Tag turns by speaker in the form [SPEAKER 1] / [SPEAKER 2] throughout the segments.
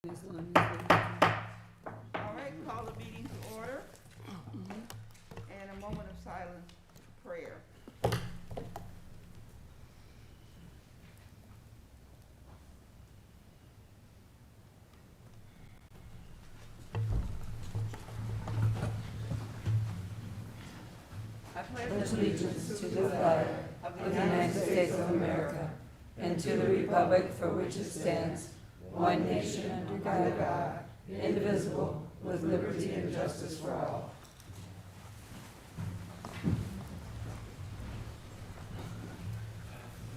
[SPEAKER 1] All right, call the meeting to order. And a moment of silent prayer. I pledge
[SPEAKER 2] allegiance to the flag of the United States of America and to the republic for which it stands, one nation under God, indivisible, with liberty and justice for all.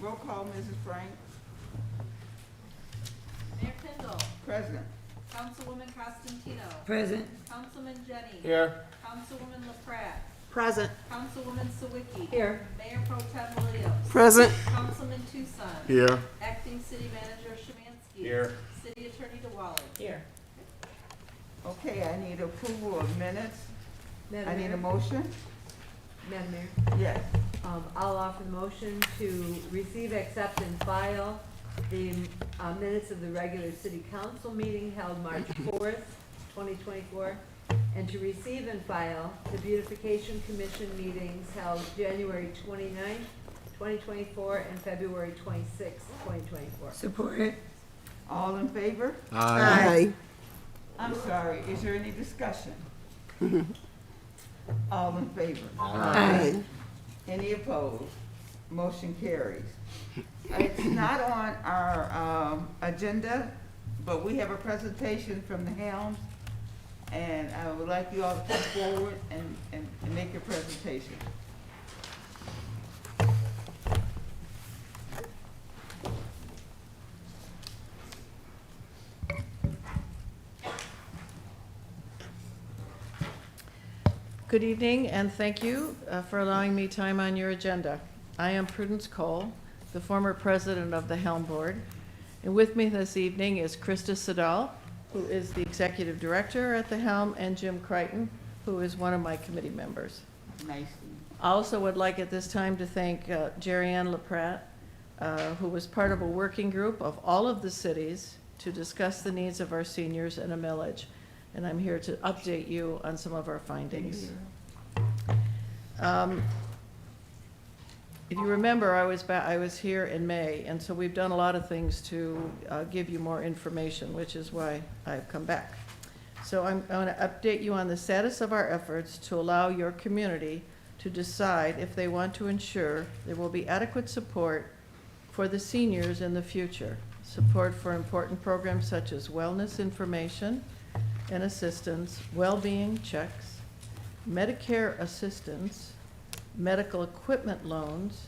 [SPEAKER 1] Roll call, Mrs. Frank.
[SPEAKER 3] Mayor Kendall.
[SPEAKER 1] Present.
[SPEAKER 3] Councilwoman Costantino.
[SPEAKER 2] Present.
[SPEAKER 3] Councilman Jenny.
[SPEAKER 4] Here.
[SPEAKER 3] Councilwoman LaPrat.
[SPEAKER 5] Present.
[SPEAKER 3] Councilwoman Sawicki.
[SPEAKER 2] Here.
[SPEAKER 3] Mayor Pro Tem Williams.
[SPEAKER 5] Present.
[SPEAKER 3] Councilman Tucson.
[SPEAKER 4] Here.
[SPEAKER 3] Acting City Manager Szymanski.
[SPEAKER 4] Here.
[SPEAKER 3] City Attorney DeWally.
[SPEAKER 2] Here.
[SPEAKER 1] Okay, I need approval of minutes. I need a
[SPEAKER 6] Madam
[SPEAKER 1] motion.
[SPEAKER 6] Mayor,
[SPEAKER 1] Yes.
[SPEAKER 6] I'll offer the motion to receive, accept, and file the minutes of the regular city council meeting held March 4th, 2024, and to receive and file the beautification commission meetings held January 29th, 2024, and February 26th, 2024.
[SPEAKER 2] Support.
[SPEAKER 1] All in favor?
[SPEAKER 5] Aye.
[SPEAKER 1] I'm sorry, is there any discussion? All in favor?
[SPEAKER 5] Aye.
[SPEAKER 1] Any opposed? Motion carries. It's not on our agenda, but we have a presentation from the Helms, and I would like you all to come forward and make your presentation.
[SPEAKER 7] Good evening, and thank you for allowing me time on your agenda. I am Prudence Cole, the former president of the Helm Board, and with me this evening is Krista Siddall, who is the executive director at the Helm, and Jim Crichton, who is one of my committee members.
[SPEAKER 1] Nice.
[SPEAKER 7] I also would like at this time to thank Jerry Ann LaPrat, who was part of a working group of all of the cities to discuss the needs of our seniors in a millage. And I'm here to update you on some of our findings. If you remember, I was here in May, and so we've done a lot of things to give you more information, which is why I've come back. So I'm going to update you on the status of our efforts to allow your community to decide if they want to ensure there will be adequate support for the seniors in the future. Support for important programs such as wellness information and assistance, well-being checks, Medicare assistance, medical equipment loans,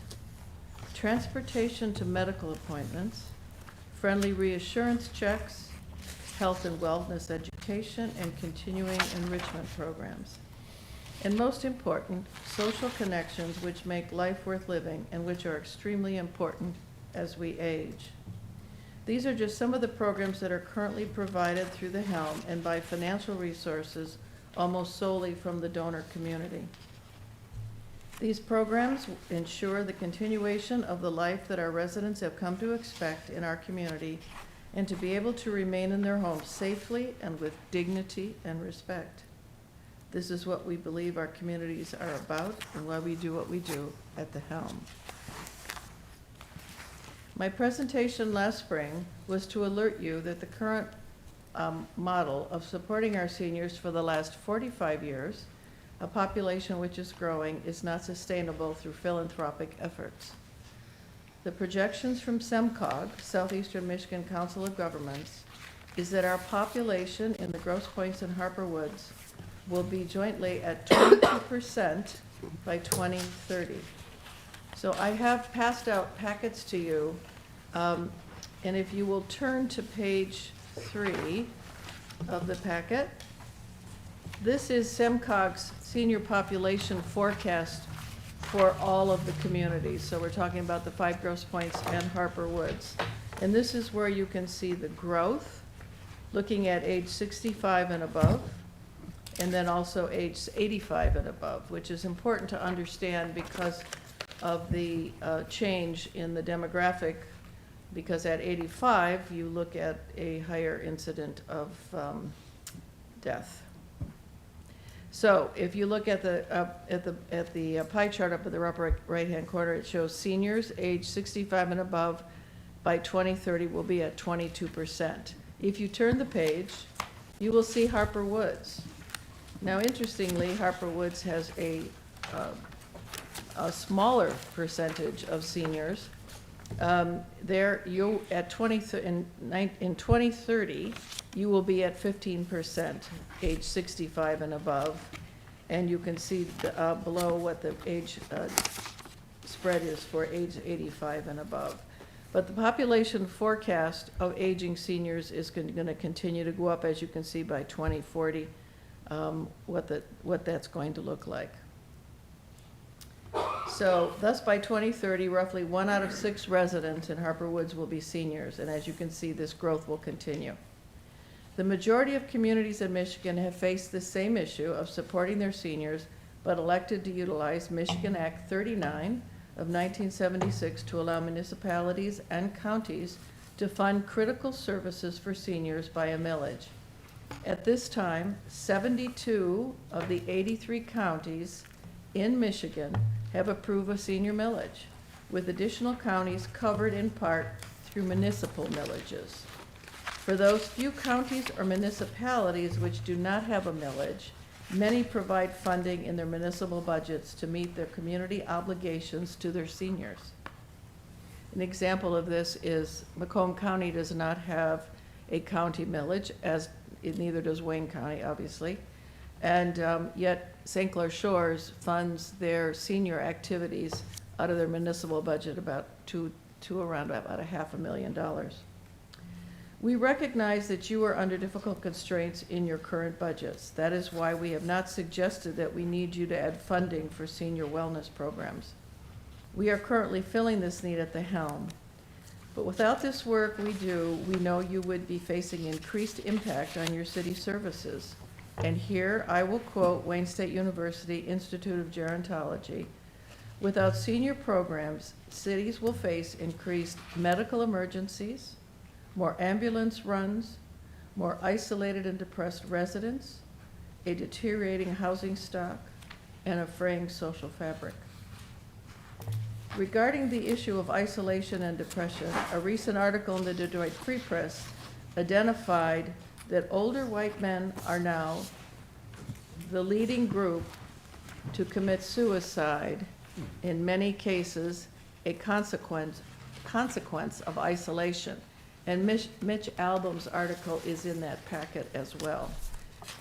[SPEAKER 7] transportation to medical appointments, friendly reassurance checks, health and wellness education, and continuing enrichment programs. And most important, social connections which make life worth living and which are extremely important as we age. These are just some of the programs that are currently provided through the Helm and by financial resources almost solely from the donor community. These programs ensure the continuation of the life that our residents have come to expect in our community and to be able to remain in their homes safely and with dignity and respect. This is what we believe our communities are about and why we do what we do at the Helm. My presentation last spring was to alert you that the current model of supporting our seniors for the last 45 years, a population which is growing, is not sustainable through philanthropic efforts. The projections from SEMCOG, Southeastern Michigan Council of Governments, is that our population in the Grosse Pointes and Harper Woods will be jointly at 22% by 2030. So I have passed out packets to you, and if you will turn to page 3 of the packet, this is SEMCOG's senior population forecast for all of the communities. So we're talking about the 5 Grosse Pointes and Harper Woods. And this is where you can see the growth, looking at age 65 and above, and then also age 85 and above, which is important to understand because of the change in the demographic because at 85, you look at a higher incident of death. So if you look at the pie chart up at the upper right-hand corner, it shows seniors age 65 and above by 2030 will be at 22%. If you turn the page, you will see Harper Woods. Now, interestingly, Harper Woods has a smaller percentage of seniors. There, you at in 2030, you will be at 15%, age 65 and above, and you can see below what the age spread is for age 85 and above. But the population forecast of aging seniors is going to continue to go up, as you can see by 2040, what that's going to look like. So thus by 2030, roughly 1 out of 6 residents in Harper Woods will be seniors, and as you can see, this growth will continue. The majority of communities in Michigan have faced this same issue of supporting their seniors, but elected to utilize Michigan Act 39 of 1976 to allow municipalities and counties to fund critical services for seniors by a millage. At this time, 72 of the 83 counties in Michigan have approved a senior millage, with additional counties covered in part through municipal millages. For those few counties or municipalities which do not have a millage, many provide funding in their municipal budgets to meet their community obligations to their seniors. An example of this is Macomb County does not have a county millage, as neither does Wayne County, obviously. And yet St. Clair Shores funds their senior activities out of their municipal budget about around about $500,000. We recognize that you are under difficult constraints in your current budgets. That is why we have not suggested that we need you to add funding for senior wellness programs. We are currently filling this need at the helm. But without this work we do, we know you would be facing increased impact on your city services. And here I will quote Wayne State University Institute of Gerontology. Without senior programs, cities will face increased medical emergencies, more ambulance runs, more isolated and depressed residents, a deteriorating housing stock, and a fraying social fabric. Regarding the issue of isolation and depression, a recent article in the Detroit Free Press identified that older white men are now the leading group to commit suicide, in many cases a consequence of isolation. And Mitch Albom's article is in that packet as well.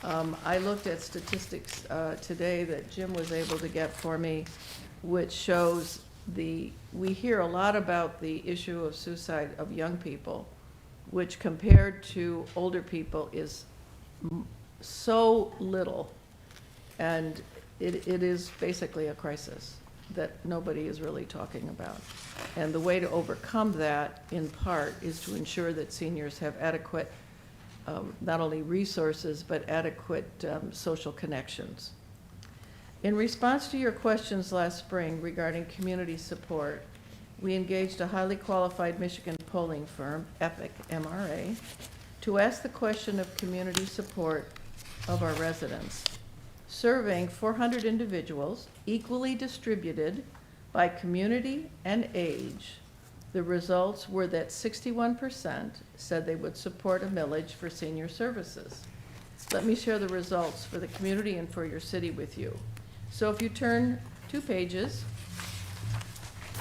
[SPEAKER 7] I looked at statistics today that Jim was able to get for me, which shows we hear a lot about the issue of suicide of young people, which compared to older people is so little. And it is basically a crisis that nobody is really talking about. And the way to overcome that, in part, is to ensure that seniors have adequate, not only resources, but adequate social connections. In response to your questions last spring regarding community support, we engaged a highly qualified Michigan polling firm, Epic MRA, to ask the question of community support of our residents. Surveying 400 individuals, equally distributed by community and age, the results were that 61% said they would support a millage for senior services. Let me share the results for the community and for your city with you. So if you turn 2 pages,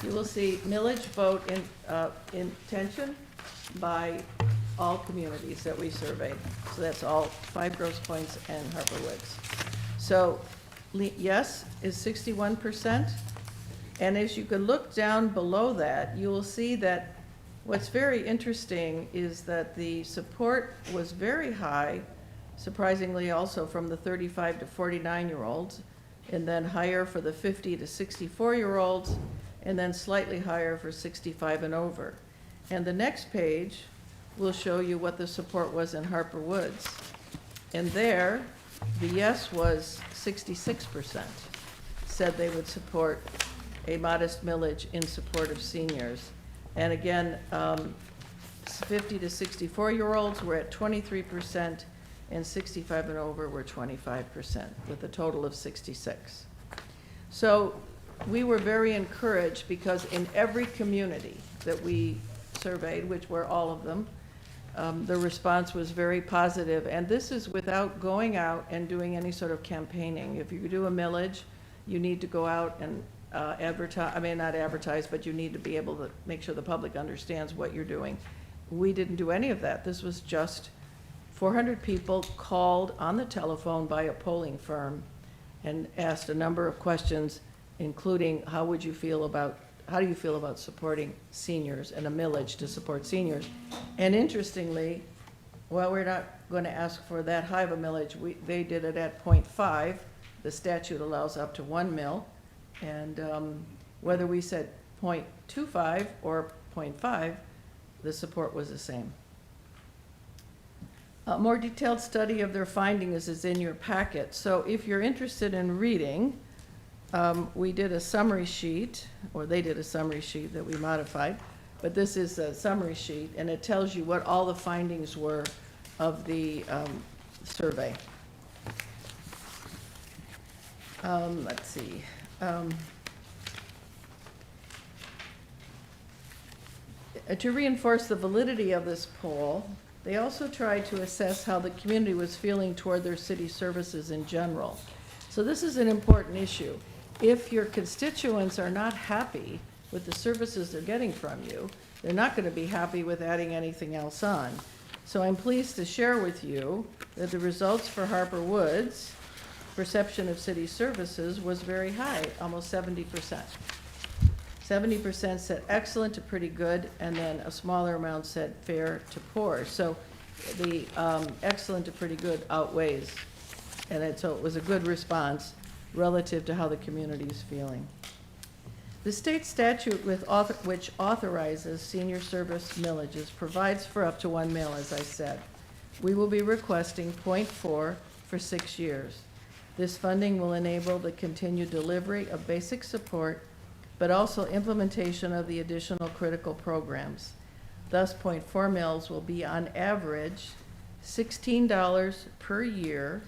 [SPEAKER 7] you will see millage vote intention by all communities that we surveyed. So that's all 5 Grosse Points and Harper Woods. So yes is 61%. And as you can look down below that, you will see that what's very interesting is that the support was very high, surprisingly also from the 35 to 49-year-olds, and then higher for the 50 to 64-year-olds, and then slightly higher for 65 and over. And the next page will show you what the support was in Harper Woods. And there, the yes was 66%, said they would support a modest millage in support of seniors. And again, 50 to 64-year-olds were at 23%, and 65 and over were 25%, with a total of 66. So we were very encouraged because in every community that we surveyed, which were all of them, the response was very positive. And this is without going out and doing any sort of campaigning. If you do a millage, you need to go out and advertise, I mean, not advertise, but you need to be able to make sure the public understands what you're doing. We didn't do any of that. This was just 400 people called on the telephone by a polling firm and asked a number of questions, including how do you feel about supporting seniors and a millage to support seniors? And interestingly, while we're not going to ask for that high of a millage, they did it at 0.5. The statute allows up to 1 mil. And whether we said 0.25 or 0.5, the support was the same. A more detailed study of their findings is in your packet. So if you're interested in reading, we did a summary sheet, or they did a summary sheet that we modified, but this is a summary sheet, and it tells you what all the findings were of the survey. Let's see. To reinforce the validity of this poll, they also tried to assess how the community was feeling toward their city services in general. So this is an important issue. If your constituents are not happy with the services they're getting from you, they're not going to be happy with adding anything else on. So I'm pleased to share with you that the results for Harper Woods' perception of city services was very high, almost 70%. 70% said excellent to pretty good, and then a smaller amount said fair to poor. So the excellent to pretty good outweighs, and so it was a good response relative to how the community is feeling. The state statute which authorizes senior service millages provides for up to 1 mil, as I said. We will be requesting 0.4 for 6 years. This funding will enable the continued delivery of basic support, but also implementation of the additional critical programs. Thus, 0.4 mils will be on average $16 per year,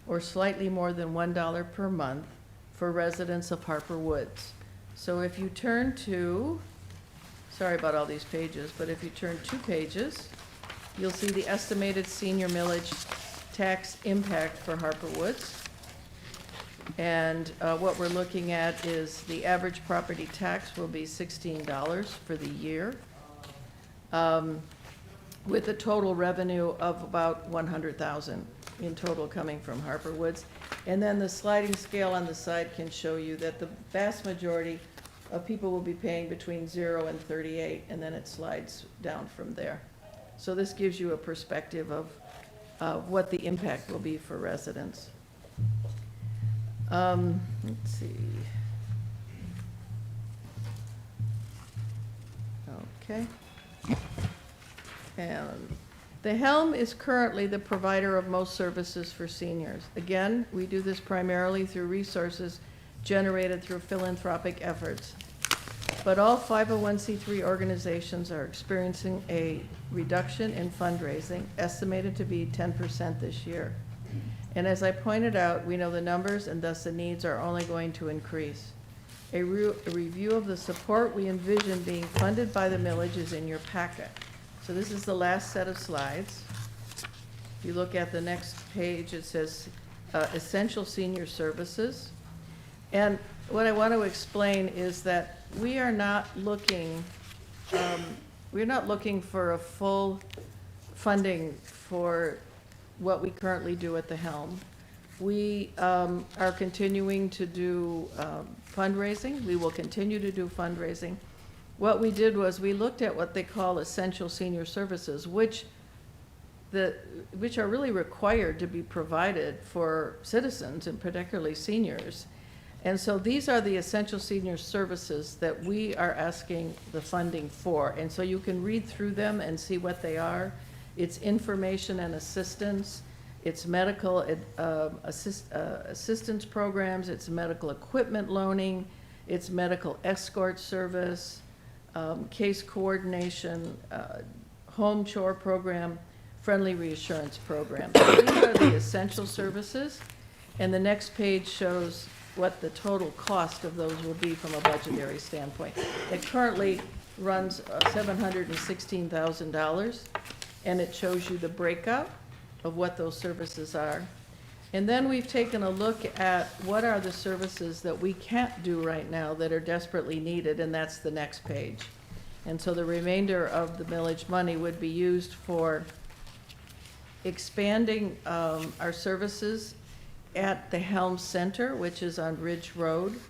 [SPEAKER 7] or slightly more than $1 per month for residents of Harper Woods. So if you turn to, sorry about all these pages, but if you turn 2 pages, you'll see the estimated senior millage tax impact for Harper Woods. And what we're looking at is the average property tax will be $16 for the year, with a total revenue of about $100,000 in total coming from Harper Woods. And then the sliding scale on the side can show you that the vast majority of people will be paying between 0 and 38, and then it slides down from there. So this gives you a perspective of what the impact will be for residents. Let's see. Okay. And the Helm is currently the provider of most services for seniors. Again, we do this primarily through resources generated through philanthropic efforts. But all 501c3 organizations are experiencing a reduction in fundraising, estimated to be 10% this year. And as I pointed out, we know the numbers and thus the needs are only going to increase. A review of the support we envision being funded by the millage is in your packet. So this is the last set of slides. If you look at the next page, it says essential senior services. And what I want to explain is that we are not looking, we're not looking for a full funding for what we currently do at the Helm. We are continuing to do fundraising. We will continue to do fundraising. What we did was we looked at what they call essential senior services, which are really required to be provided for citizens, and particularly seniors. And so these are the essential senior services that we are asking the funding for. And so you can read through them and see what they are. It's information and assistance, it's medical assistance programs, it's medical equipment loaning, it's medical escort service, case coordination, home chore program, friendly reassurance program. These are the essential services, and the next page shows what the total cost of those will be from a budgetary standpoint. It currently runs $716,000, and it shows you the breakup of what those services are. And then we've taken a look at what are the services that we can't do right now that are desperately needed, and that's the next page. And so the remainder of the millage money would be used for expanding our services at the Helms Center, which is on Ridge Road,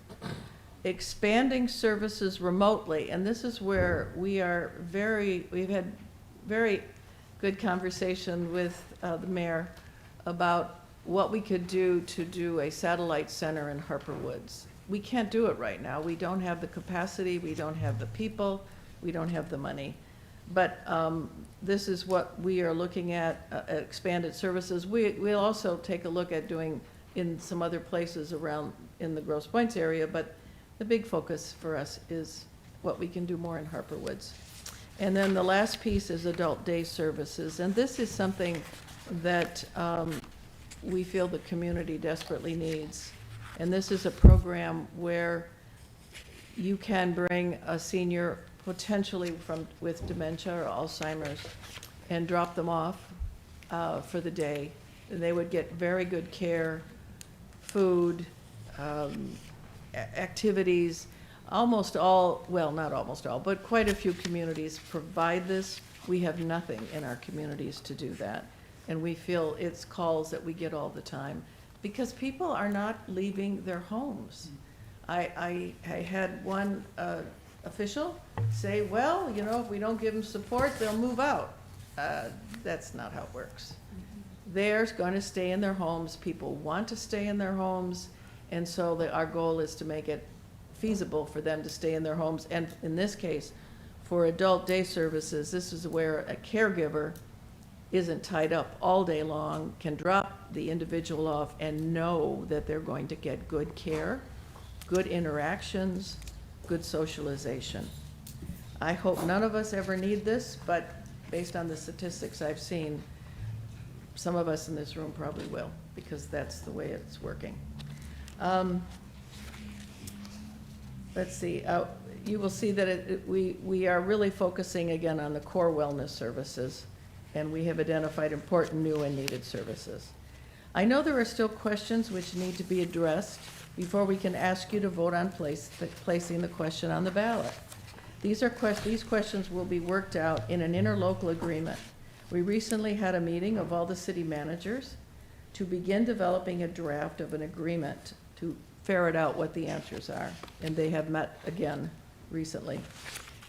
[SPEAKER 7] expanding services remotely, and this is where we've had very good conversation with the mayor about what we could do to do a satellite center in Harper Woods. We can't do it right now. We don't have the capacity, we don't have the people, we don't have the money. But this is what we are looking at, expanded services. We'll also take a look at doing in some other places around in the Grosse Pointes area, but the big focus for us is what we can do more in Harper Woods. And then the last piece is adult day services, and this is something that we feel the community desperately needs. And this is a program where you can bring a senior potentially with dementia or Alzheimer's and drop them off for the day. And they would get very good care, food, activities. Almost all, well, not almost all, but quite a few communities provide this. We have nothing in our communities to do that. And we feel it's calls that we get all the time because people are not leaving their homes. I had one official say, well, you know, if we don't give them support, they'll move out. That's not how it works. They're going to stay in their homes. People want to stay in their homes. And so our goal is to make it feasible for them to stay in their homes. And in this case, for adult day services, this is where a caregiver isn't tied up all day long, can drop the individual off and know that they're going to get good care, good interactions, good socialization. I hope none of us ever need this, but based on the statistics I've seen, some of us in this room probably will, because that's the way it's working. Let's see, you will see that we are really focusing again on the core wellness services, and we have identified important new and needed services. I know there are still questions which need to be addressed before we can ask you to vote on placing the question on the ballot. These questions will be worked out in an interlocal agreement. We recently had a meeting of all the city managers to begin developing a draft of an agreement to ferret out what the answers are, and they have met again recently.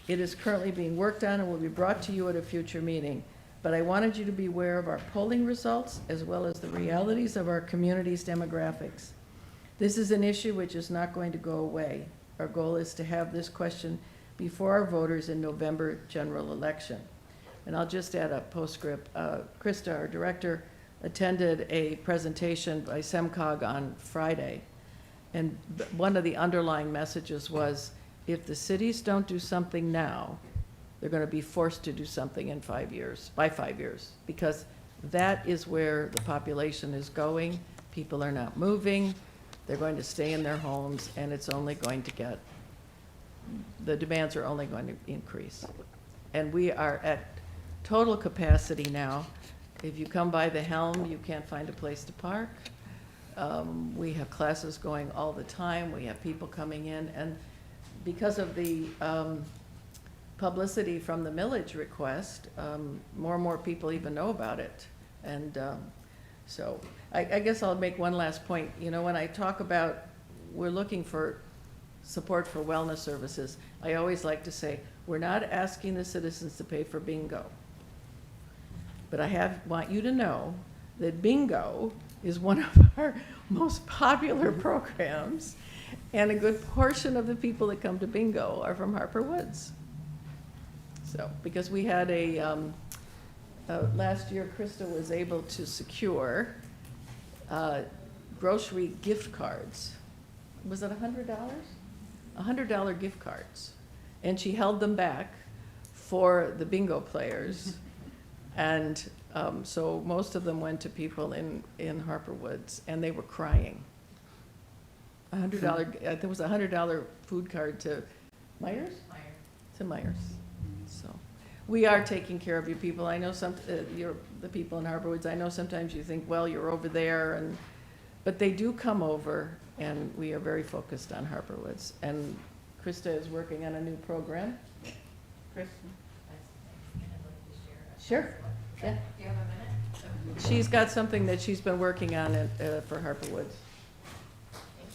[SPEAKER 7] It is currently being worked on and will be brought to you at a future meeting, but I wanted you to be aware of our polling results as well as the realities of our community's demographics. This is an issue which is not going to go away. Our goal is to have this question before our voters in November general election. And I'll just add a postscript. Krista, our director, attended a presentation by SEMCOG on Friday. And one of the underlying messages was, if the cities don't do something now, they're going to be forced to do something in 5 years, by 5 years, because that is where the population is going. People are not moving. They're going to stay in their homes, and it's only going to get, the demands are only going to increase. And we are at total capacity now. If you come by the Helm, you can't find a place to park. We have classes going all the time. We have people coming in, and because of the publicity from the millage request, more and more people even know about it. And so I guess I'll make one last point. You know, when I talk about we're looking for support for wellness services, I always like to say, we're not asking the citizens to pay for bingo. But I want you to know that bingo is one of our most popular programs, and a good portion of the people that come to bingo are from Harper Woods. So, because we had last year, Krista was able to secure grocery gift cards. Was it $100? $100 gift cards. and she held them back for the bingo players. And so most of them went to people in Harper Woods, and they were crying. There was a $100 food card to Myers? To Myers. So, we are taking care of you people. I know the people in Harper Woods, I know sometimes you think, well, you're over there, but they do come over, and we are very focused on Harper Woods. And Krista is working on a new program.
[SPEAKER 1] Kristen?
[SPEAKER 7] Sure. Yeah.
[SPEAKER 4] Do you have a minute?
[SPEAKER 7] She's got something that she's been working on for Harper Woods.
[SPEAKER 4] Thank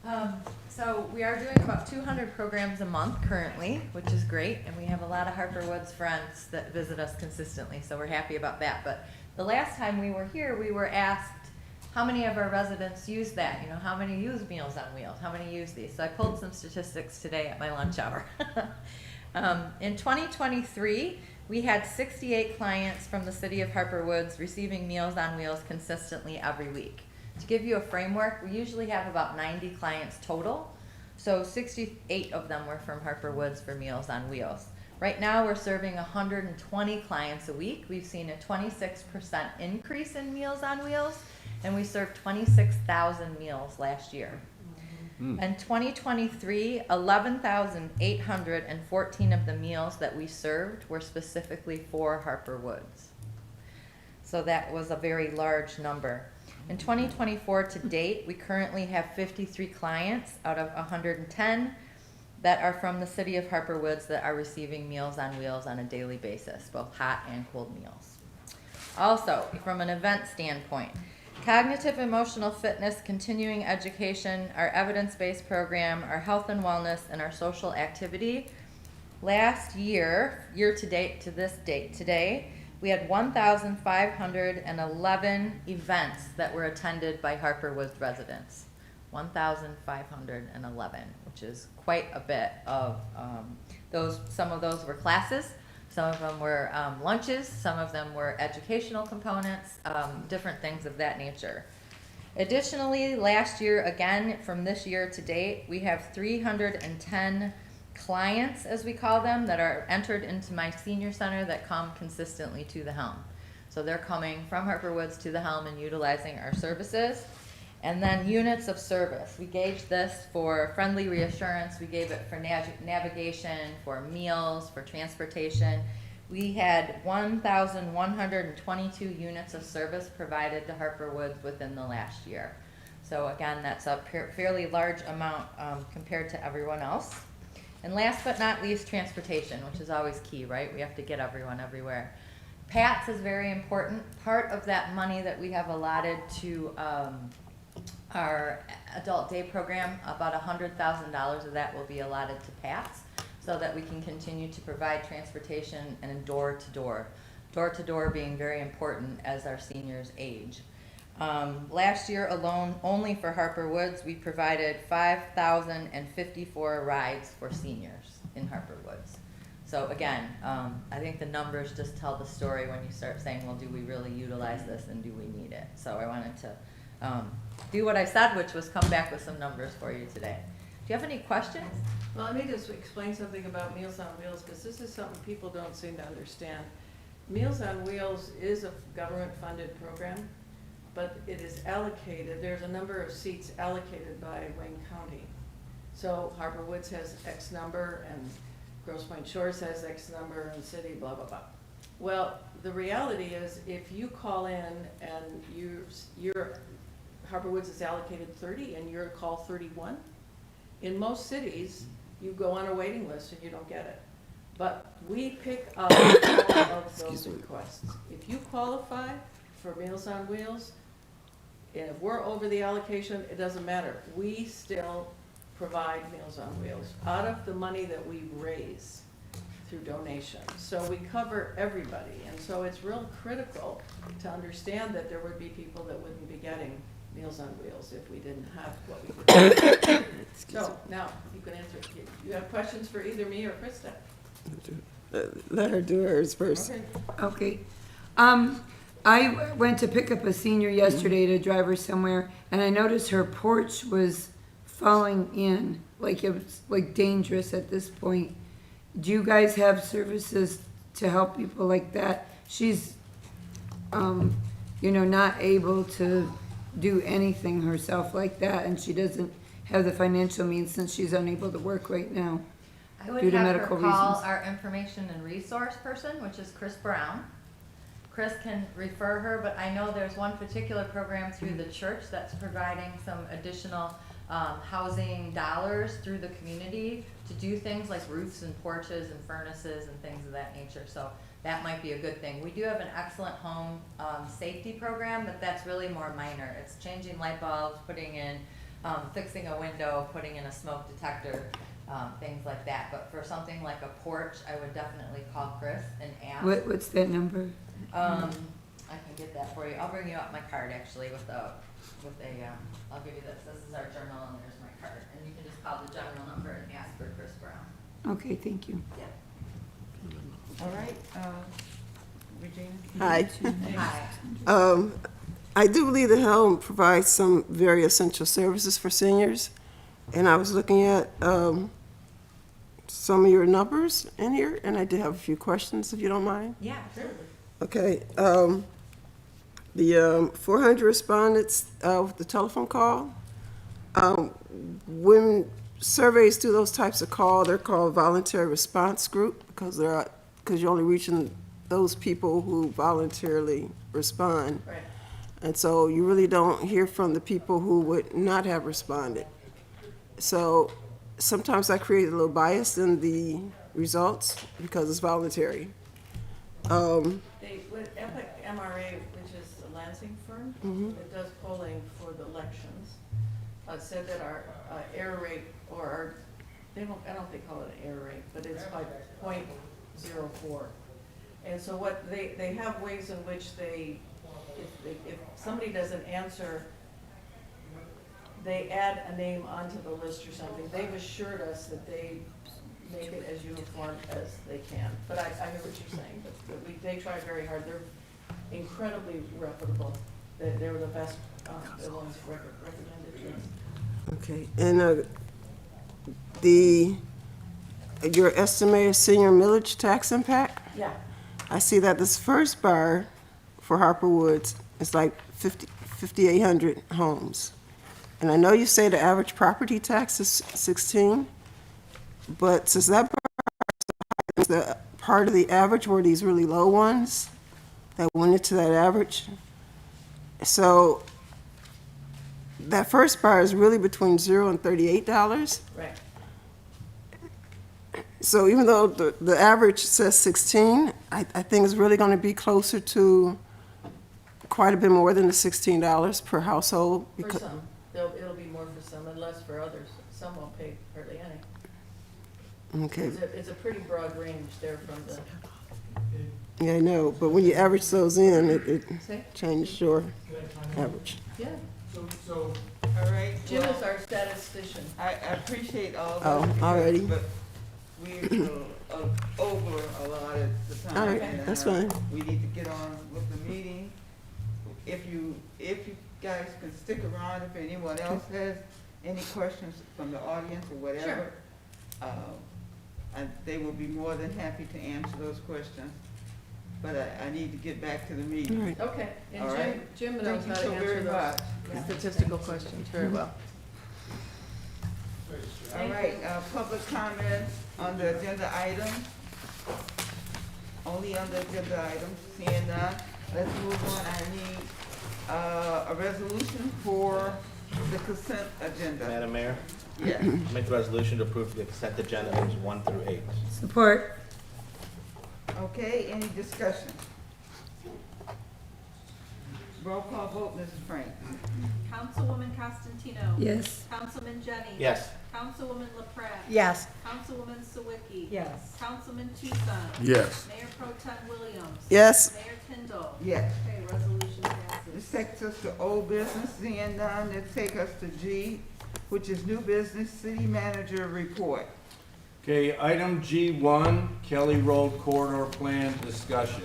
[SPEAKER 4] you. So we are doing about 200 programs a month currently, which is great, and we have a lot of Harper Woods friends that visit us consistently, so we're happy about that. But the last time we were here, we were asked how many of our residents use that, you know, how many use Meals on Wheels, how many use these? So I pulled some statistics today at my lunch hour. In 2023, we had 68 clients from the city of Harper Woods receiving Meals on Wheels consistently every week. To give you a framework, we usually have about 90 clients total, so 68 of them were from Harper Woods for Meals on Wheels. Right now, we're serving 120 clients a week. We've seen a 26% increase in Meals on Wheels, and we served 26,000 meals last year. In 2023, 11,814 of the meals that we served were specifically for Harper Woods. So that was a very large number. In 2024 to date, we currently have 53 clients out of 110 that are from the city of Harper Woods that are receiving Meals on Wheels on a daily basis, both hot and cold meals. Also, from an event standpoint, cognitive emotional fitness, continuing education, our evidence-based program, our health and wellness, and our social activity. Last year, year to date to this date today, we had 1,511 events that were attended by Harper Woods residents. 1,511, which is quite a bit of those. Some of those were classes, some of them were lunches, some of them were educational components, different things of that nature. Additionally, last year, again, from this year to date, we have 310 clients, as we call them, that are entered into my senior center that come consistently to the Helm. So they're coming from Harper Woods to the Helm and utilizing our services. And then units of service. We gauge this for friendly reassurance. We gave it for navigation, for meals, for transportation. We had 1,122 units of service provided to Harper Woods within the last year. So again, that's a fairly large amount compared to everyone else. And last but not least, transportation, which is always key, right? We have to get everyone everywhere. PATS is very important. Part of that money that we have allotted to our adult day program, about $100,000 of that will be allotted to PATS so that we can continue to provide transportation and door-to-door. Door-to-door being very important as our seniors age. Last year alone, only for Harper Woods, we provided 5,054 rides for seniors in Harper Woods. So again, I think the numbers just tell the story when you start saying, well, do we really utilize this and do we need it? So I wanted to do what I said, which was come back with some numbers for you today. Do you have any questions?
[SPEAKER 7] Well, let me just explain something about Meals on Wheels, because this is something people don't seem to understand. Meals on Wheels is a government-funded program, but it is allocated, there's a number of seats allocated by Wayne County. So Harper Woods has X number, and Grosse Pointe Shores has X number, and city, blah, blah, blah. Well, the reality is, if you call in and you're Harper Woods is allocated 30 and you're call 31, in most cities, you go on a waiting list and you don't get it. But we pick up all of those requests. If you qualify for Meals on Wheels, and if we're over the allocation, it doesn't matter. We still provide Meals on Wheels out of the money that we raise through donations. So we cover everybody, and so it's real critical to understand that there would be people that wouldn't be getting Meals on Wheels if we didn't have what we did. So now you can answer. You have questions for either me or Krista?
[SPEAKER 5] Let her do hers first.
[SPEAKER 2] Okay. I went to pick up a senior yesterday to drive her somewhere, and I noticed her porch was falling in, like it's like dangerous at this point. Do you guys have services to help people like that? She's, not able to do anything herself like that, and she doesn't have the financial means since she's unable to work right now.
[SPEAKER 4] I would
[SPEAKER 2] Due to
[SPEAKER 4] have her
[SPEAKER 2] medical
[SPEAKER 4] call
[SPEAKER 2] reasons.
[SPEAKER 4] our information and resource person, which is Chris Brown. Chris can refer her, but I know there's one particular program through the church that's providing some additional housing dollars through the community to do things like roofs and porches and furnaces and things of that nature. So that might be a good thing. We do have an excellent home safety program, but that's really more minor. It's changing light bulbs, putting in, fixing a window, putting in a smoke detector, things like that. But for something like a porch, I would definitely call Chris and ask.
[SPEAKER 2] What's that number?
[SPEAKER 4] I can get that for you. I'll bring you up my card actually with a, I'll give you this. This is our journal and there's my card. And you can just call the general number and ask for Chris Brown.
[SPEAKER 2] Okay, thank you.
[SPEAKER 4] Yeah.
[SPEAKER 1] All right, Regina?
[SPEAKER 5] Hi.
[SPEAKER 4] Hi.
[SPEAKER 5] I do believe the Helm provides some very essential services for seniors. And I was looking at some of your numbers in here, and I did have a few questions, if you don't mind.
[SPEAKER 4] Yeah, sure.
[SPEAKER 5] Okay, the 400 respondents with the telephone call, when surveys do those types of call, they're called voluntary response group because you're only reaching those people who voluntarily respond.
[SPEAKER 7] Right.
[SPEAKER 5] And so you really don't hear from the people who would not have responded. So sometimes I create a little bias in the results because it's voluntary.
[SPEAKER 7] With Epic MRA, which is a Lansing firm, that does polling for the elections, said that our error rate, or our, I don't think they call it an error rate, but it's like 0.04. And so what they have ways in which if somebody doesn't answer, they add a name onto the list or something. They've assured us that they make it as uniform as they can. But I hear what you're saying, but they try very hard. They're incredibly reputable. They're the best, the ones recommended to us.
[SPEAKER 5] Okay, and your estimated senior millage tax impact?
[SPEAKER 7] Yeah.
[SPEAKER 5] I see that this first bar for Harper Woods is like 5,800 homes. And I know you say the average property tax is 16, but since that bar is the part of the average were these really low ones that went into that average. So that first bar is really between $0 and $38.
[SPEAKER 7] Right.
[SPEAKER 5] So even though the average says 16, I think it's really going to be closer to quite a bit more than the $16 per household.
[SPEAKER 7] For some, it'll be more for some and less for others. Some won't pay hardly any.
[SPEAKER 5] Okay,
[SPEAKER 7] It's a pretty broad range there from the.
[SPEAKER 5] yeah, I know, but when you average those in, it
[SPEAKER 7] See?
[SPEAKER 5] changes your average.
[SPEAKER 7] Yeah.
[SPEAKER 8] So,
[SPEAKER 1] All right.
[SPEAKER 7] Jim
[SPEAKER 1] well,
[SPEAKER 7] is our statistician.
[SPEAKER 1] I appreciate all
[SPEAKER 5] Oh,
[SPEAKER 1] those.
[SPEAKER 5] already.
[SPEAKER 1] But we're over a lot of the time.
[SPEAKER 5] All right,
[SPEAKER 1] and,
[SPEAKER 5] that's fine.
[SPEAKER 1] We need to get on with the meeting. If you guys can stick around, if anyone else has any questions from the audience or whatever, and they will be more than happy to answer those questions. But I need to get back to the
[SPEAKER 5] All
[SPEAKER 1] meeting.
[SPEAKER 5] right.
[SPEAKER 7] Okay, and
[SPEAKER 1] All right.
[SPEAKER 7] Jim knows
[SPEAKER 1] Thank you
[SPEAKER 7] how
[SPEAKER 1] so
[SPEAKER 7] to answer
[SPEAKER 1] very much.
[SPEAKER 7] those statistical questions very well.
[SPEAKER 1] All right, public comments on the agenda items. Only on the agenda items, seeing none, let's move on. I need, a resolution for the consent agenda.
[SPEAKER 8] Madam Mayor,
[SPEAKER 1] Yes.
[SPEAKER 8] make the resolution to approve the consent agenda items 1 through 8.
[SPEAKER 2] Support.
[SPEAKER 1] Okay, any discussion? Roll call vote, Mrs. Frank.
[SPEAKER 3] Councilwoman Costantino.
[SPEAKER 2] Yes.
[SPEAKER 3] Councilman Jennings.
[SPEAKER 8] Yes.
[SPEAKER 3] Councilwoman LaPrat.
[SPEAKER 7] Yes.
[SPEAKER 3] Councilwoman Sawicki.
[SPEAKER 6] Yes.
[SPEAKER 3] Councilman Tucson.
[SPEAKER 8] Yes.
[SPEAKER 3] Mayor Pro Tem Williams.
[SPEAKER 5] Yes.
[SPEAKER 3] Mayor Kindle.
[SPEAKER 1] Yes.
[SPEAKER 3] Okay, resolution
[SPEAKER 1] This
[SPEAKER 3] passes.
[SPEAKER 1] takes us to old business, seeing none, let's take us to G, which is new business, city manager report.
[SPEAKER 9] Okay, item G1, Kelly Road Corridor Plan discussion.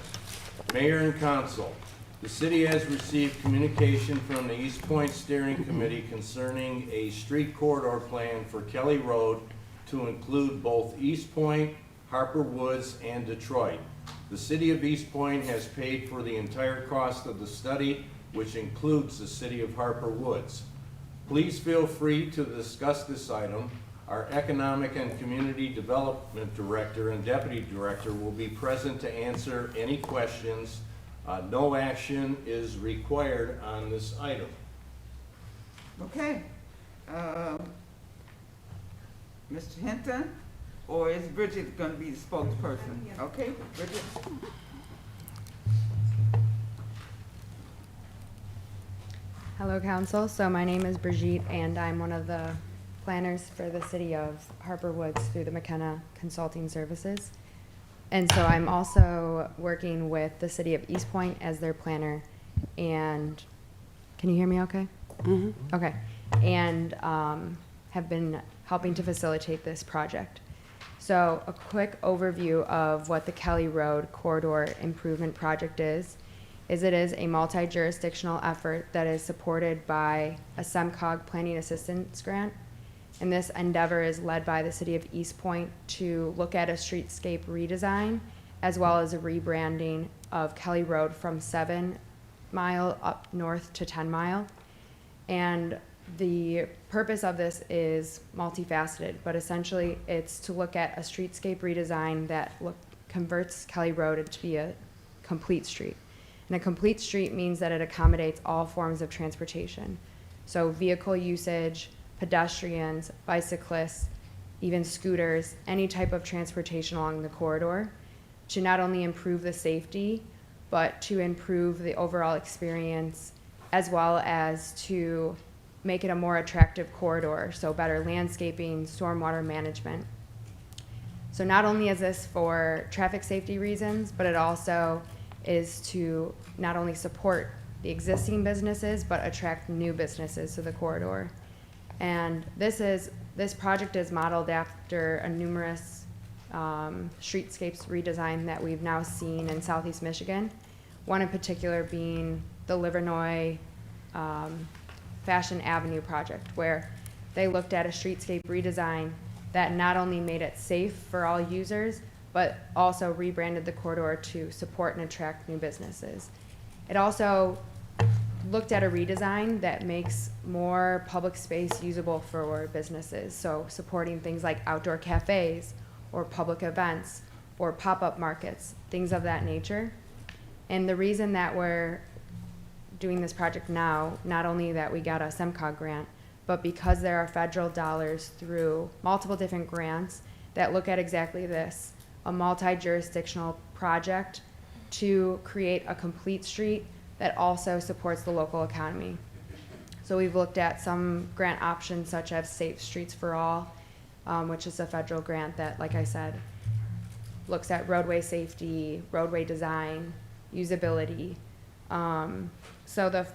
[SPEAKER 9] Mayor and council, The city has received communication from the East Point Steering Committee concerning a street corridor plan for Kelly Road to include both East Point, Harper Woods, and Detroit. The city of East Point has paid for the entire cost of the study, which includes the city of Harper Woods. Please feel free to discuss this item. Our Economic and Community Development Director and Deputy Director will be present to answer any questions. No action is required on this item.
[SPEAKER 1] Okay. Mr. Hinton, or is Bridget gonna be the spokesperson? Okay, Bridget?
[SPEAKER 10] Hello, Council. So my name is Brigitte, and I'm one of the planners for the city of Harper Woods through the McKenna Consulting Services. And so I'm also working with the city of East Point as their planner. And can you hear me okay?
[SPEAKER 5] Mm-hmm.
[SPEAKER 10] Okay. And have been helping to facilitate this project. So a quick overview of what the Kelly Road Corridor Improvement Project is it is a multi-jurisdictional effort that is supported by a SEMCOG Planning Assistance Grant. And this endeavor is led by the city of East Point to look at a streetscape redesign as well as a rebranding of Kelly Road from 7 Mile up north to 10 Mile. And the purpose of this is multifaceted, but essentially it's to look at a streetscape redesign that converts Kelly Road to be a complete street. And a complete street means that it accommodates all forms of transportation. So vehicle usage, pedestrians, bicyclists, even scooters, any type of transportation along the corridor, to not only improve the safety, but to improve the overall experience, as well as to make it a more attractive corridor, so better landscaping, stormwater management. So not only is this for traffic safety reasons, but it also is to not only support the existing businesses, but attract new businesses to the corridor. And this project is modeled after a numerous streetscapes redesign that we've now seen in Southeast Michigan. One in particular being the Livernois Fashion Avenue project, where they looked at a streetscape redesign that not only made it safe for all users, but also rebranded the corridor to support and attract new businesses. It also looked at a redesign that makes more public space usable for businesses, so supporting things like outdoor cafes or public events or pop-up markets, things of that nature. And the reason that we're doing this project now, not only that we got a SEMCOG grant, but because there are federal dollars through multiple different grants that look at exactly this, a multi-jurisdictional project to create a complete street that also supports the local economy. So we've looked at some grant options such as Safe Streets for All, which is a federal grant that, like I said, looks at roadway safety, roadway design, usability. So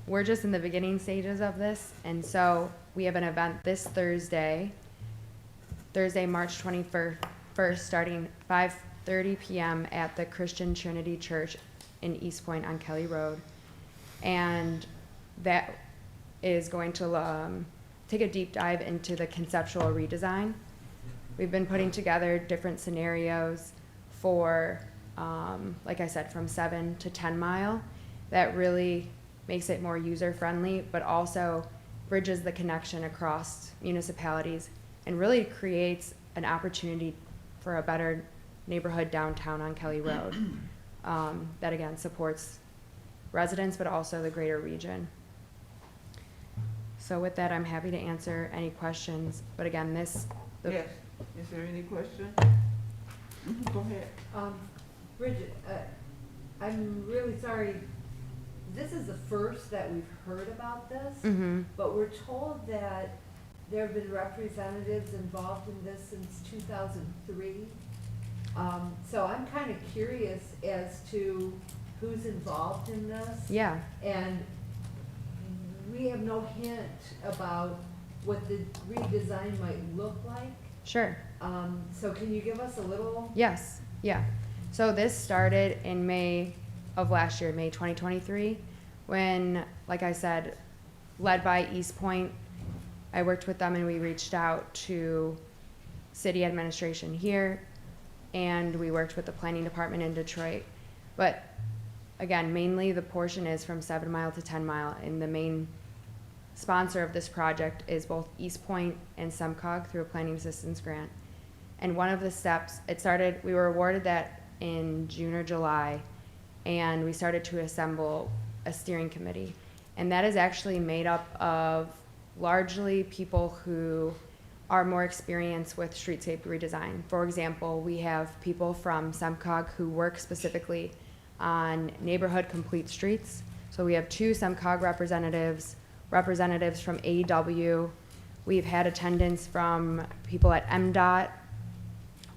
[SPEAKER 10] we're just in the beginning stages of this, and so we have an event this Thursday, March 21st, starting 5:30 p.m. at the Christian Trinity Church in East Point on Kelly Road. And that is going to take a deep dive into the conceptual redesign. We've been putting together different scenarios for, like I said, from 7 to 10 Mile that really makes it more user-friendly, but also bridges the connection across municipalities and really creates an opportunity for a better neighborhood downtown on Kelly Road that again supports residents but also the greater region. So with that, I'm happy to answer any questions, but again,
[SPEAKER 1] Yes, is there any question? Go ahead.
[SPEAKER 6] Bridget, I'm really sorry. This is the first that we've heard about this, but we're told that there have been representatives involved in this since 2003. So I'm kind of curious as to who's involved in this.
[SPEAKER 10] Yeah.
[SPEAKER 6] And we have no hint about what the redesign might look like.
[SPEAKER 10] Sure.
[SPEAKER 6] So can you give us a little?
[SPEAKER 10] Yes, yeah. So this started in May of last year, May 2023, when, like I said, led by East Point, I worked with them and we reached out to city administration here, and we worked with the planning department in Detroit. But again, mainly the portion is from 7 Mile to 10 Mile, and the main sponsor of this project is both East Point and SEMCOG through a planning assistance grant. And one of the steps, we were awarded that in June or July, and we started to assemble a steering committee. And that is actually made up of largely people who are more experienced with streetscape redesign. For example, we have people from SEMCOG who work specifically on neighborhood complete streets. So we have 2 SEMCOG representatives from AEW. We've had attendance from people at MDOT,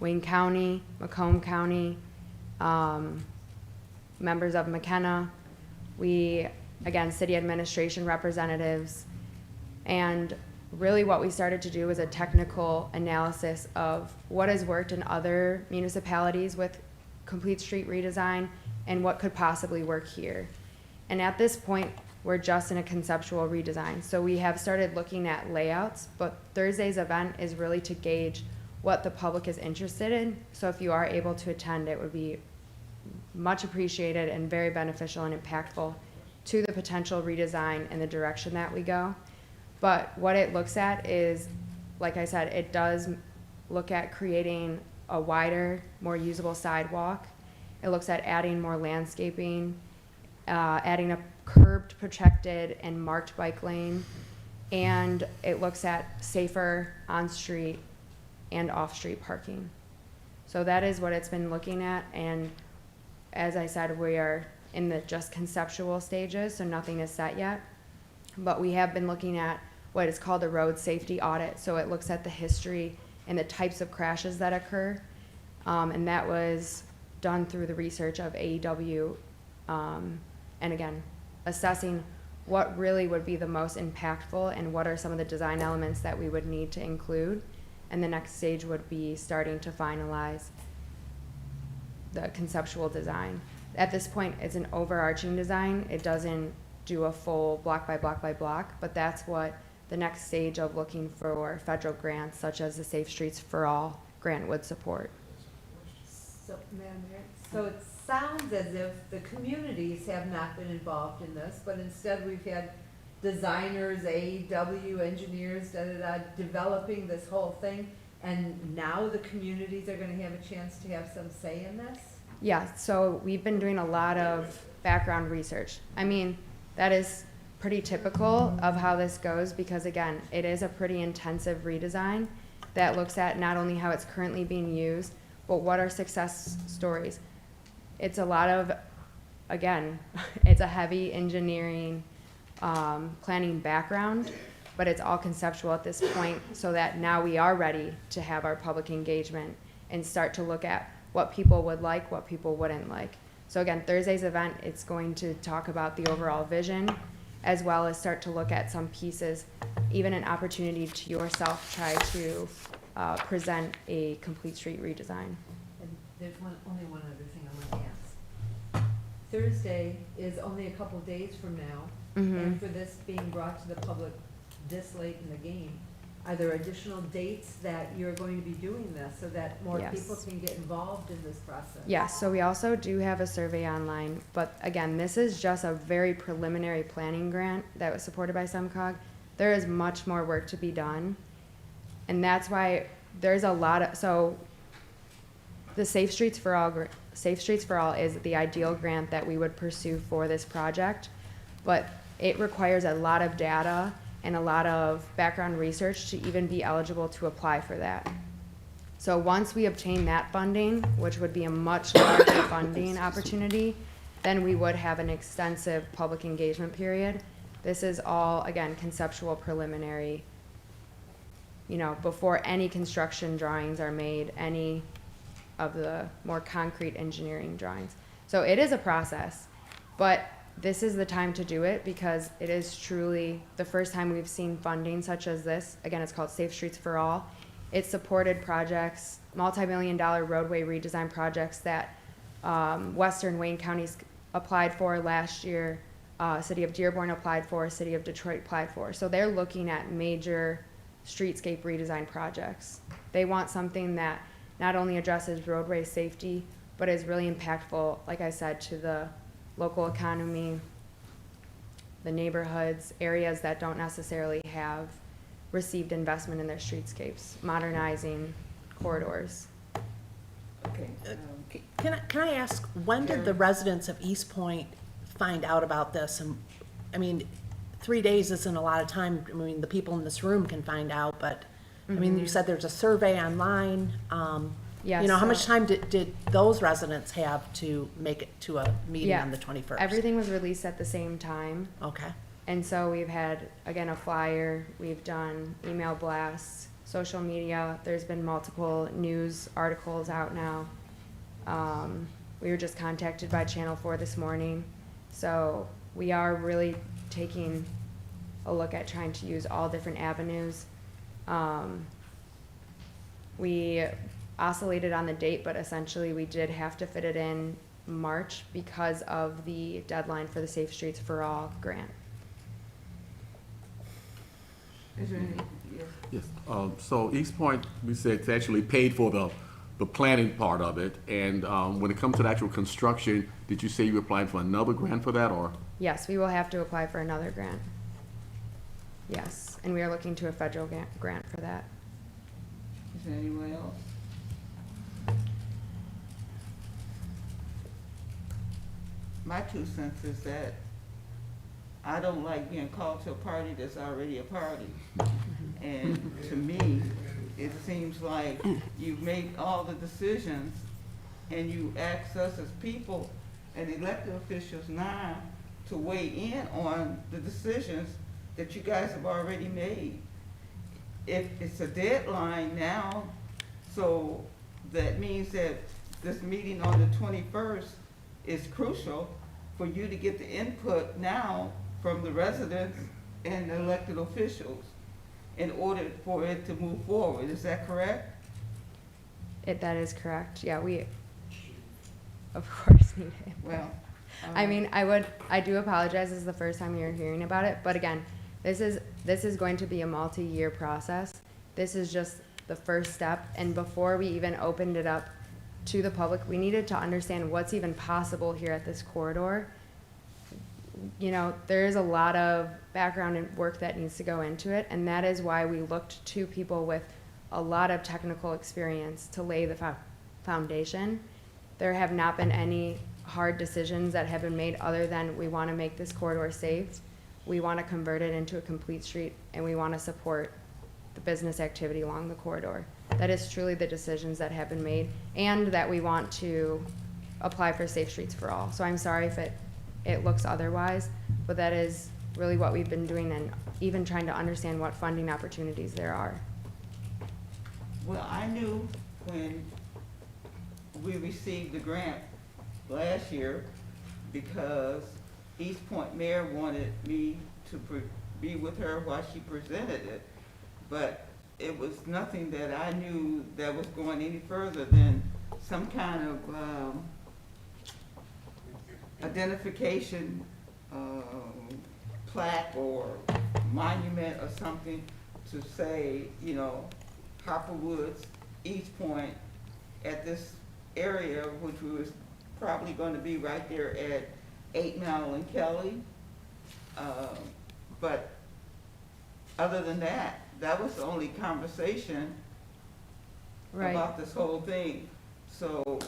[SPEAKER 10] Wayne County, Macomb County, members of McKenna. Again, city administration representatives. And really what we started to do was a technical analysis of what has worked in other municipalities with complete street redesign and what could possibly work here. And at this point, we're just in a conceptual redesign. So we have started looking at layouts, but Thursday's event is really to gauge what the public is interested in. So if you are able to attend, it would be much appreciated and very beneficial and impactful to the potential redesign and the direction that we go. But what it looks at is, like I said, it does look at creating a wider, more usable sidewalk. It looks at adding more landscaping, adding a curbed, protected, and marked bike lane. And it looks at safer on-street and off-street parking. So that is what it's been looking at. And as I said, we are in the just conceptual stages, so nothing is set yet. But we have been looking at what is called a road safety audit. So it looks at the history and the types of crashes that occur. And that was done through the research of AEW. And again, assessing what really would be the most impactful and what are some of the design elements that we would need to include. And the next stage would be starting to finalize the conceptual design. At this point, it's an overarching design. It doesn't do a full block by block by block, but that's what the next stage of looking for federal grants, such as the Safe Streets for All grant, would support.
[SPEAKER 6] So, Madam Mayor, so it sounds as if the communities have not been involved in this, but instead we've had designers, AEW, engineers, developing this whole thing, and now the communities are gonna have a chance to have some say in this?
[SPEAKER 10] Yeah, so we've been doing a lot of background research. I mean, that is pretty typical of how this goes because, again, it is a pretty intensive redesign that looks at not only how it's currently being used, but what are success stories. It's a lot of, again, it's a heavy engineering planning background, but it's all conceptual at this point so that now we are ready to have our public engagement and start to look at what people would like, what people wouldn't like. So again, Thursday's event, it's going to talk about the overall vision as well as start to look at some pieces, even an opportunity to yourself try to present a complete street redesign.
[SPEAKER 6] And there's only one other thing I want to ask. Thursday is only a couple days from now, and for this being brought to the public this late in the game, are there additional dates that you're going to be doing this so that more
[SPEAKER 10] Yes.
[SPEAKER 6] people can get involved in this process?
[SPEAKER 10] Yes, so we also do have a survey online, but again, this is just a very preliminary planning grant that was supported by SEMCOG. There is much more work to be done, and that's why there's a lot of, so the Safe Streets for All is the ideal grant that we would pursue for this project, but it requires a lot of data and a lot of background research to even be eligible to apply for that. So once we obtain that funding, which would be a much larger funding opportunity, then we would have an extensive public engagement period. This is all, again, conceptual preliminary, before any construction drawings are made, any of the more concrete engineering drawings. So it is a process, but this is the time to do it because it is truly the first time we've seen funding such as this. Again, it's called Safe Streets for All. It's supported projects, multi-million-dollar roadway redesign projects that Western Wayne County's applied for last year, City of Dearborn applied for, City of Detroit applied for. So they're looking at major streetscape redesign projects. They want something that not only addresses roadway safety, but is really impactful, like I said, to the local economy, the neighborhoods, areas that don't necessarily have received investment in their streetscapes, modernizing corridors.
[SPEAKER 1] Okay.
[SPEAKER 11] Can I ask, when did the residents of East Point find out about this? And, I mean, 3 days isn't a lot of time. I mean, the people in this room can find out, but, I mean, you said there's a survey online.
[SPEAKER 10] Yes,
[SPEAKER 11] You know, how
[SPEAKER 10] so-
[SPEAKER 11] much time did those residents have to make it to a meeting
[SPEAKER 10] Yeah,
[SPEAKER 11] on the 21st?
[SPEAKER 10] Everything was released at the same time.
[SPEAKER 11] Okay.
[SPEAKER 10] And so we've had, again, a flyer, we've done email blasts, social media, there's been multiple news articles out now. We were just contacted by Channel 4 this morning, so we are really taking a look at trying to use all different avenues. We oscillated on the date, but essentially we did have to fit it in March because of the deadline for the Safe Streets for All grant.
[SPEAKER 1] Is there any, yes?
[SPEAKER 12] Yes, so East Point, we said it's actually paid for the planning part of it, and when it comes to the actual construction, did you say you applied for another grant for that, or?
[SPEAKER 10] Yes, we will have to apply for another grant. Yes, and we are looking to a federal grant for that.
[SPEAKER 1] Is there anyone else? My 2 cents is that I don't like being called to a party that's already a party. And to me, it seems like you've made all the decisions and you ask us as people and elected officials now to weigh in on the decisions that you guys have already made. If it's a deadline now, so that means that this meeting on the 21st is crucial for you to get the input now from the residents and the elected officials in order for it to move forward. Is that correct?
[SPEAKER 10] That is correct. Yeah, we, of course, need it.
[SPEAKER 1] Well.
[SPEAKER 10] I mean, I do apologize, this is the first time you're hearing about it, but again, this is going to be a multi-year process. This is just the first step, and before we even opened it up to the public, we needed to understand what's even possible here at this corridor. You know, there is a lot of background and work that needs to go into it, and that is why we looked to people with a lot of technical experience to lay the foundation. There have not been any hard decisions that have been made other than we want to make this corridor safe, we want to convert it into a complete street, and we want to support the business activity along the corridor. That is truly the decisions that have been made, and that we want to apply for Safe Streets for All. So I'm sorry if it looks otherwise, but that is really what we've been doing, and even trying to understand what funding opportunities there are.
[SPEAKER 1] Well, I knew when we received the grant last year because East Point Mayor wanted me to be with her while she presented it, but it was nothing that I knew that was going any further than some kind of identification plaque or monument or something to say, you know, Harper Woods, East Point, at this area, which was probably going to be right there at 8 Mile and Kelly. But other than that, that was the only conversation
[SPEAKER 10] Right.
[SPEAKER 1] about this whole thing. So,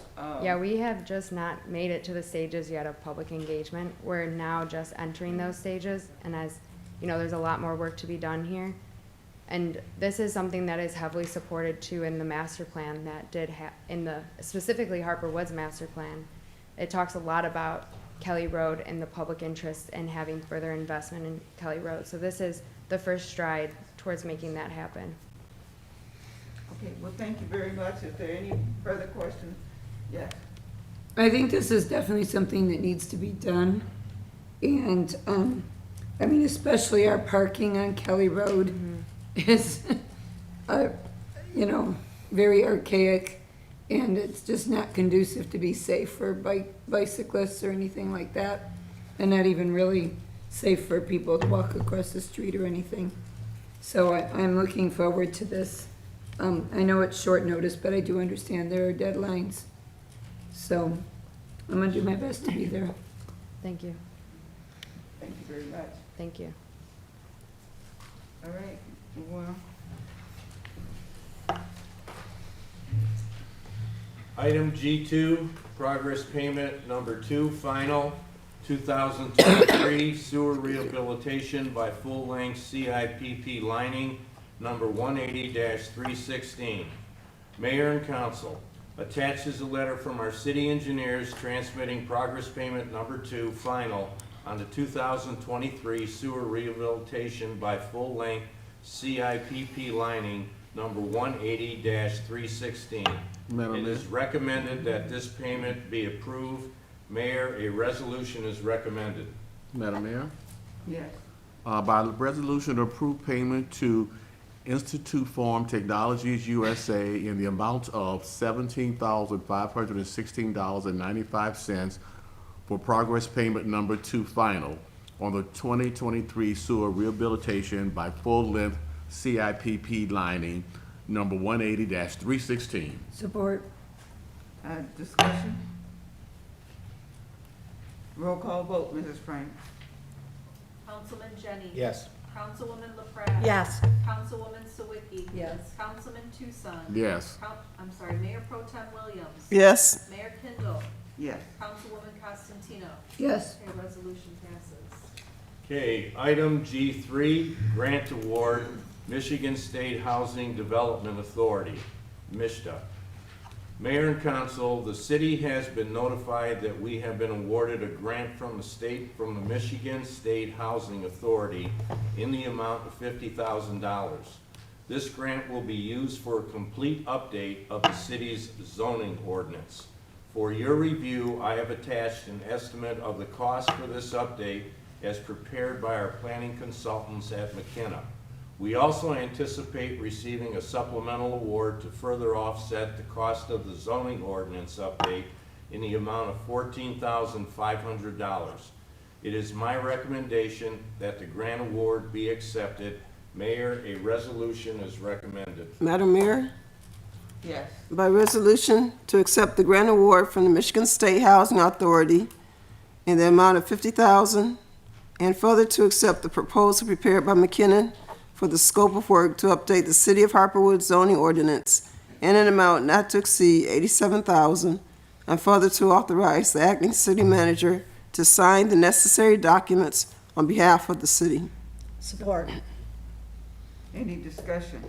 [SPEAKER 10] Yeah, we have just not made it to the stages yet of public engagement. We're now just entering those stages, and as, you know, there's a lot more work to be done here. And this is something that is heavily supported too in the master plan that did in the, specifically Harper Woods master plan. It talks a lot about Kelly Road and the public interest in having further investment in Kelly Road. So this is the first stride towards making that happen.
[SPEAKER 1] okay, well, thank you very much. Is there any further questions? Yes.
[SPEAKER 2] I think this is definitely something that needs to be done. And, I mean, especially our parking on Kelly Road is, you know, very archaic. and it's just not conducive to be safe for bicyclists or anything like that, and not even really safe for people to walk across the street or anything. So I'm looking forward to this. I know it's short notice, but I do understand there are deadlines. So I'm gonna do my best to be there.
[SPEAKER 10] Thank you.
[SPEAKER 1] Thank you very much.
[SPEAKER 10] Thank you.
[SPEAKER 1] All right, well,
[SPEAKER 9] Item G2, progress payment number 2, final 2023 sewer rehabilitation by full-length CIPP lining number 180-316. Mayor and council, attached is a letter from our city engineers transmitting progress payment number 2, final, on the 2023 sewer rehabilitation by full-length CIPP lining number 180-316.
[SPEAKER 12] Madam
[SPEAKER 9] It
[SPEAKER 12] Mayor.
[SPEAKER 9] is recommended that this payment be approved. Mayor, a resolution is recommended.
[SPEAKER 12] Madam Mayor,
[SPEAKER 1] yes,
[SPEAKER 12] by resolution to approve payment to Institute Farm Technologies USA in the amount of $17,516.95 for progress payment number 2 final on the 2023 sewer rehabilitation by full-length CIPP lining number 180-316.
[SPEAKER 2] Support.
[SPEAKER 1] discussion? Roll call vote, Mrs. Frank.
[SPEAKER 3] Councilman Jenny.
[SPEAKER 8] Yes.
[SPEAKER 3] Councilwoman LaFrat.
[SPEAKER 11] Yes.
[SPEAKER 3] Councilwoman Sawicki.
[SPEAKER 6] Yes.
[SPEAKER 3] Councilman Tucson.
[SPEAKER 12] Yes.
[SPEAKER 3] I'm sorry, Mayor Pro Tem Williams.
[SPEAKER 5] Yes.
[SPEAKER 3] Mayor Kindle.
[SPEAKER 1] Yes,
[SPEAKER 3] Councilwoman Costantino.
[SPEAKER 2] Yes.
[SPEAKER 3] Okay, resolution passes.
[SPEAKER 9] Okay, item G3, grant award, Michigan State Housing Development Authority, MISTA. Mayor and council, the city has been notified that we have been awarded a grant from the state, from the Michigan State Housing Authority in the amount of $50,000. This grant will be used for a complete update of the city's zoning ordinance. For your review, I have attached an estimate of the cost for this update as prepared by our planning consultants at McKenna. We also anticipate receiving a supplemental award to further offset the cost of the zoning ordinance update in the amount of $14,500. It is my recommendation that the grant award be accepted. Mayor, a resolution is recommended.
[SPEAKER 5] Madam Mayor,
[SPEAKER 1] yes,
[SPEAKER 5] by resolution to accept the grant award from the Michigan State Housing Authority in the amount of $50,000, and further to accept the proposal prepared by McKinnon for the scope of work to update the City of Harperwood zoning ordinance in an amount not to exceed $87,000, and further to authorize the acting city manager to sign the necessary documents on behalf of the city.
[SPEAKER 11] Support.
[SPEAKER 1] any discussion?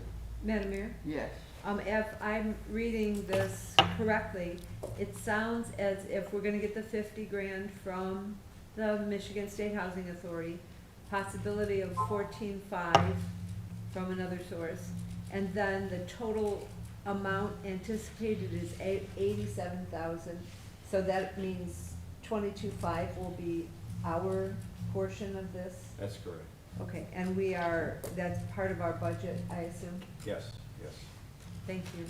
[SPEAKER 6] Madam Mayor?
[SPEAKER 1] Yes,
[SPEAKER 6] If I'm reading this correctly, it sounds as if we're gonna get the 50 grand from the Michigan State Housing Authority, possibility of 14.5 from another source, and then the total amount anticipated is 87,000. So that means 22.5 will be our portion of this?
[SPEAKER 9] That's correct.
[SPEAKER 6] Okay, and that's part of our budget, I assume?
[SPEAKER 9] Yes, yes.
[SPEAKER 6] Thank you.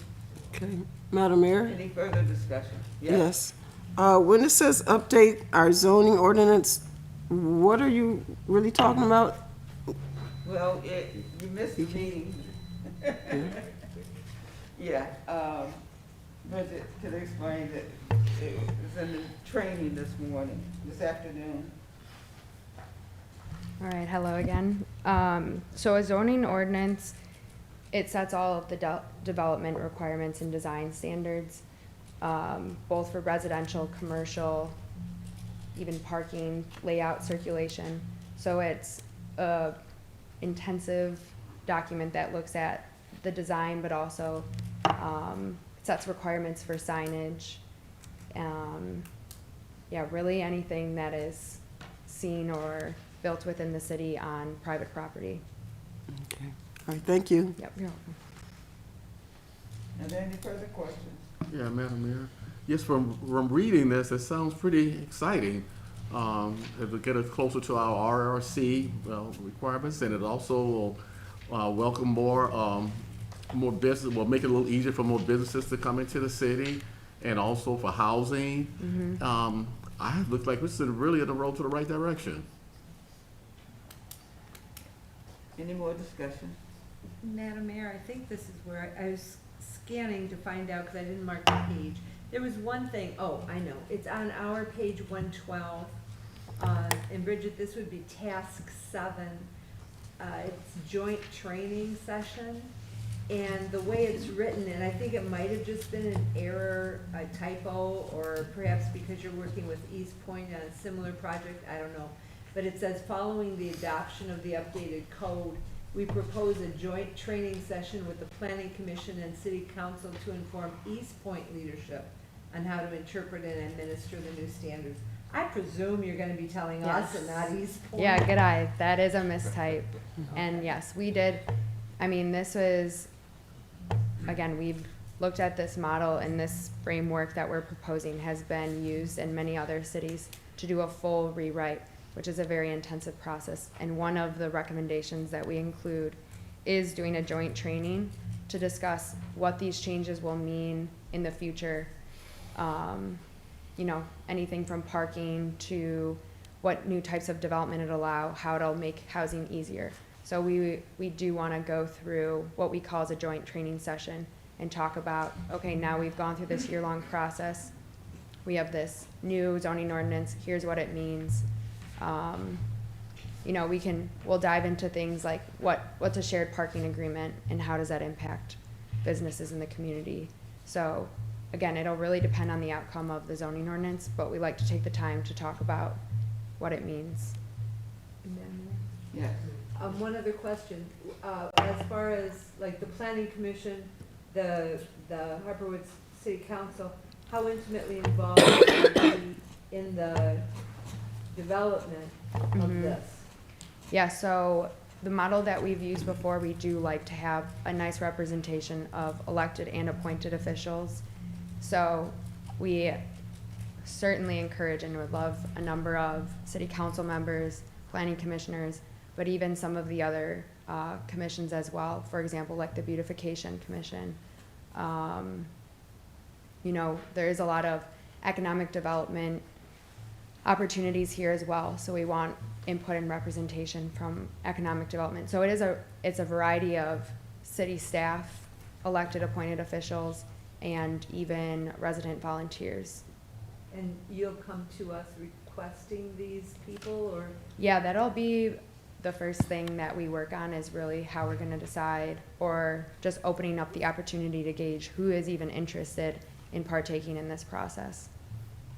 [SPEAKER 5] Okay, Madam Mayor?
[SPEAKER 1] any further discussion?
[SPEAKER 5] Yes. When it says update our zoning ordinance, what are you really talking about?
[SPEAKER 1] Well, you missed the meeting. Yeah, Bridget could explain that it was in the training this afternoon.
[SPEAKER 10] All right, hello again. So a zoning ordinance, it sets all of the development requirements and design standards, both for residential, commercial, even parking, layout, circulation. So it's a intensive document that looks at the design, but also sets requirements for signage. Yeah, really anything that is seen or built within the city on private property.
[SPEAKER 5] Okay, all right, thank you.
[SPEAKER 10] Yep, you're welcome.
[SPEAKER 1] Are there any further questions?
[SPEAKER 12] Yeah, Madam Mayor. Yes, from reading this, it sounds pretty exciting. It will get us closer to our RRC requirements, and it also will welcome more more business, will make it a little easier for more businesses to come into the city, and also for housing. I look like this is really on the road to the right direction.
[SPEAKER 1] Any more discussion?
[SPEAKER 6] Madam Mayor, I think this is where I was scanning to find out, because I didn't mark the page. There was one thing, oh, I know, it's on our page 112. And Bridget, this would be task 7. It's joint training session. And the way it's written, and I think it might have just been an error, a typo, or perhaps because you're working with East Point on a similar project, I don't know. But it says, following the adoption of the updated code, we propose a joint training session with the Planning Commission and City Council to inform East Point leadership on how to interpret and administer the new standards. I presume you're gonna be telling us and not East Point.
[SPEAKER 10] Yeah, good eye. That is a mistype. And yes, we did, I mean, this was, again, we've looked at this model, and this framework that we're proposing has been used in many other cities to do a full rewrite, which is a very intensive process. And one of the recommendations that we include is doing a joint training to discuss what these changes will mean in the future. You know, anything from parking to what new types of development it'll allow, how it'll make housing easier. So we do want to go through what we call as a joint training session and talk about, okay, now we've gone through this year-long process. We have this new zoning ordinance. Here's what it means. You know, we'll dive into things like what's a shared parking agreement and how does that impact businesses in the community. So again, it'll really depend on the outcome of the zoning ordinance, but we like to take the time to talk about what it means.
[SPEAKER 1] Yes.
[SPEAKER 6] One other question, as far as like the planning commission, the Harper Woods City Council, how intimately involved are you in the development of this?
[SPEAKER 10] Yeah, so the model that we've used before, we do like to have a nice representation of elected and appointed officials. So we certainly encourage and would love a number of city council members, planning commissioners, but even some of the other commissions as well. For example, like the Beautification Commission. You know, there is a lot of economic development opportunities here as well. So we want input and representation from economic development. So it's a variety of city staff, elected appointed officials, and even resident volunteers.
[SPEAKER 6] And you'll come to us requesting these people, or?
[SPEAKER 10] Yeah, that'll be the first thing that we work on, is really how we're gonna decide, or just opening up the opportunity to gauge who is even interested in partaking in this process.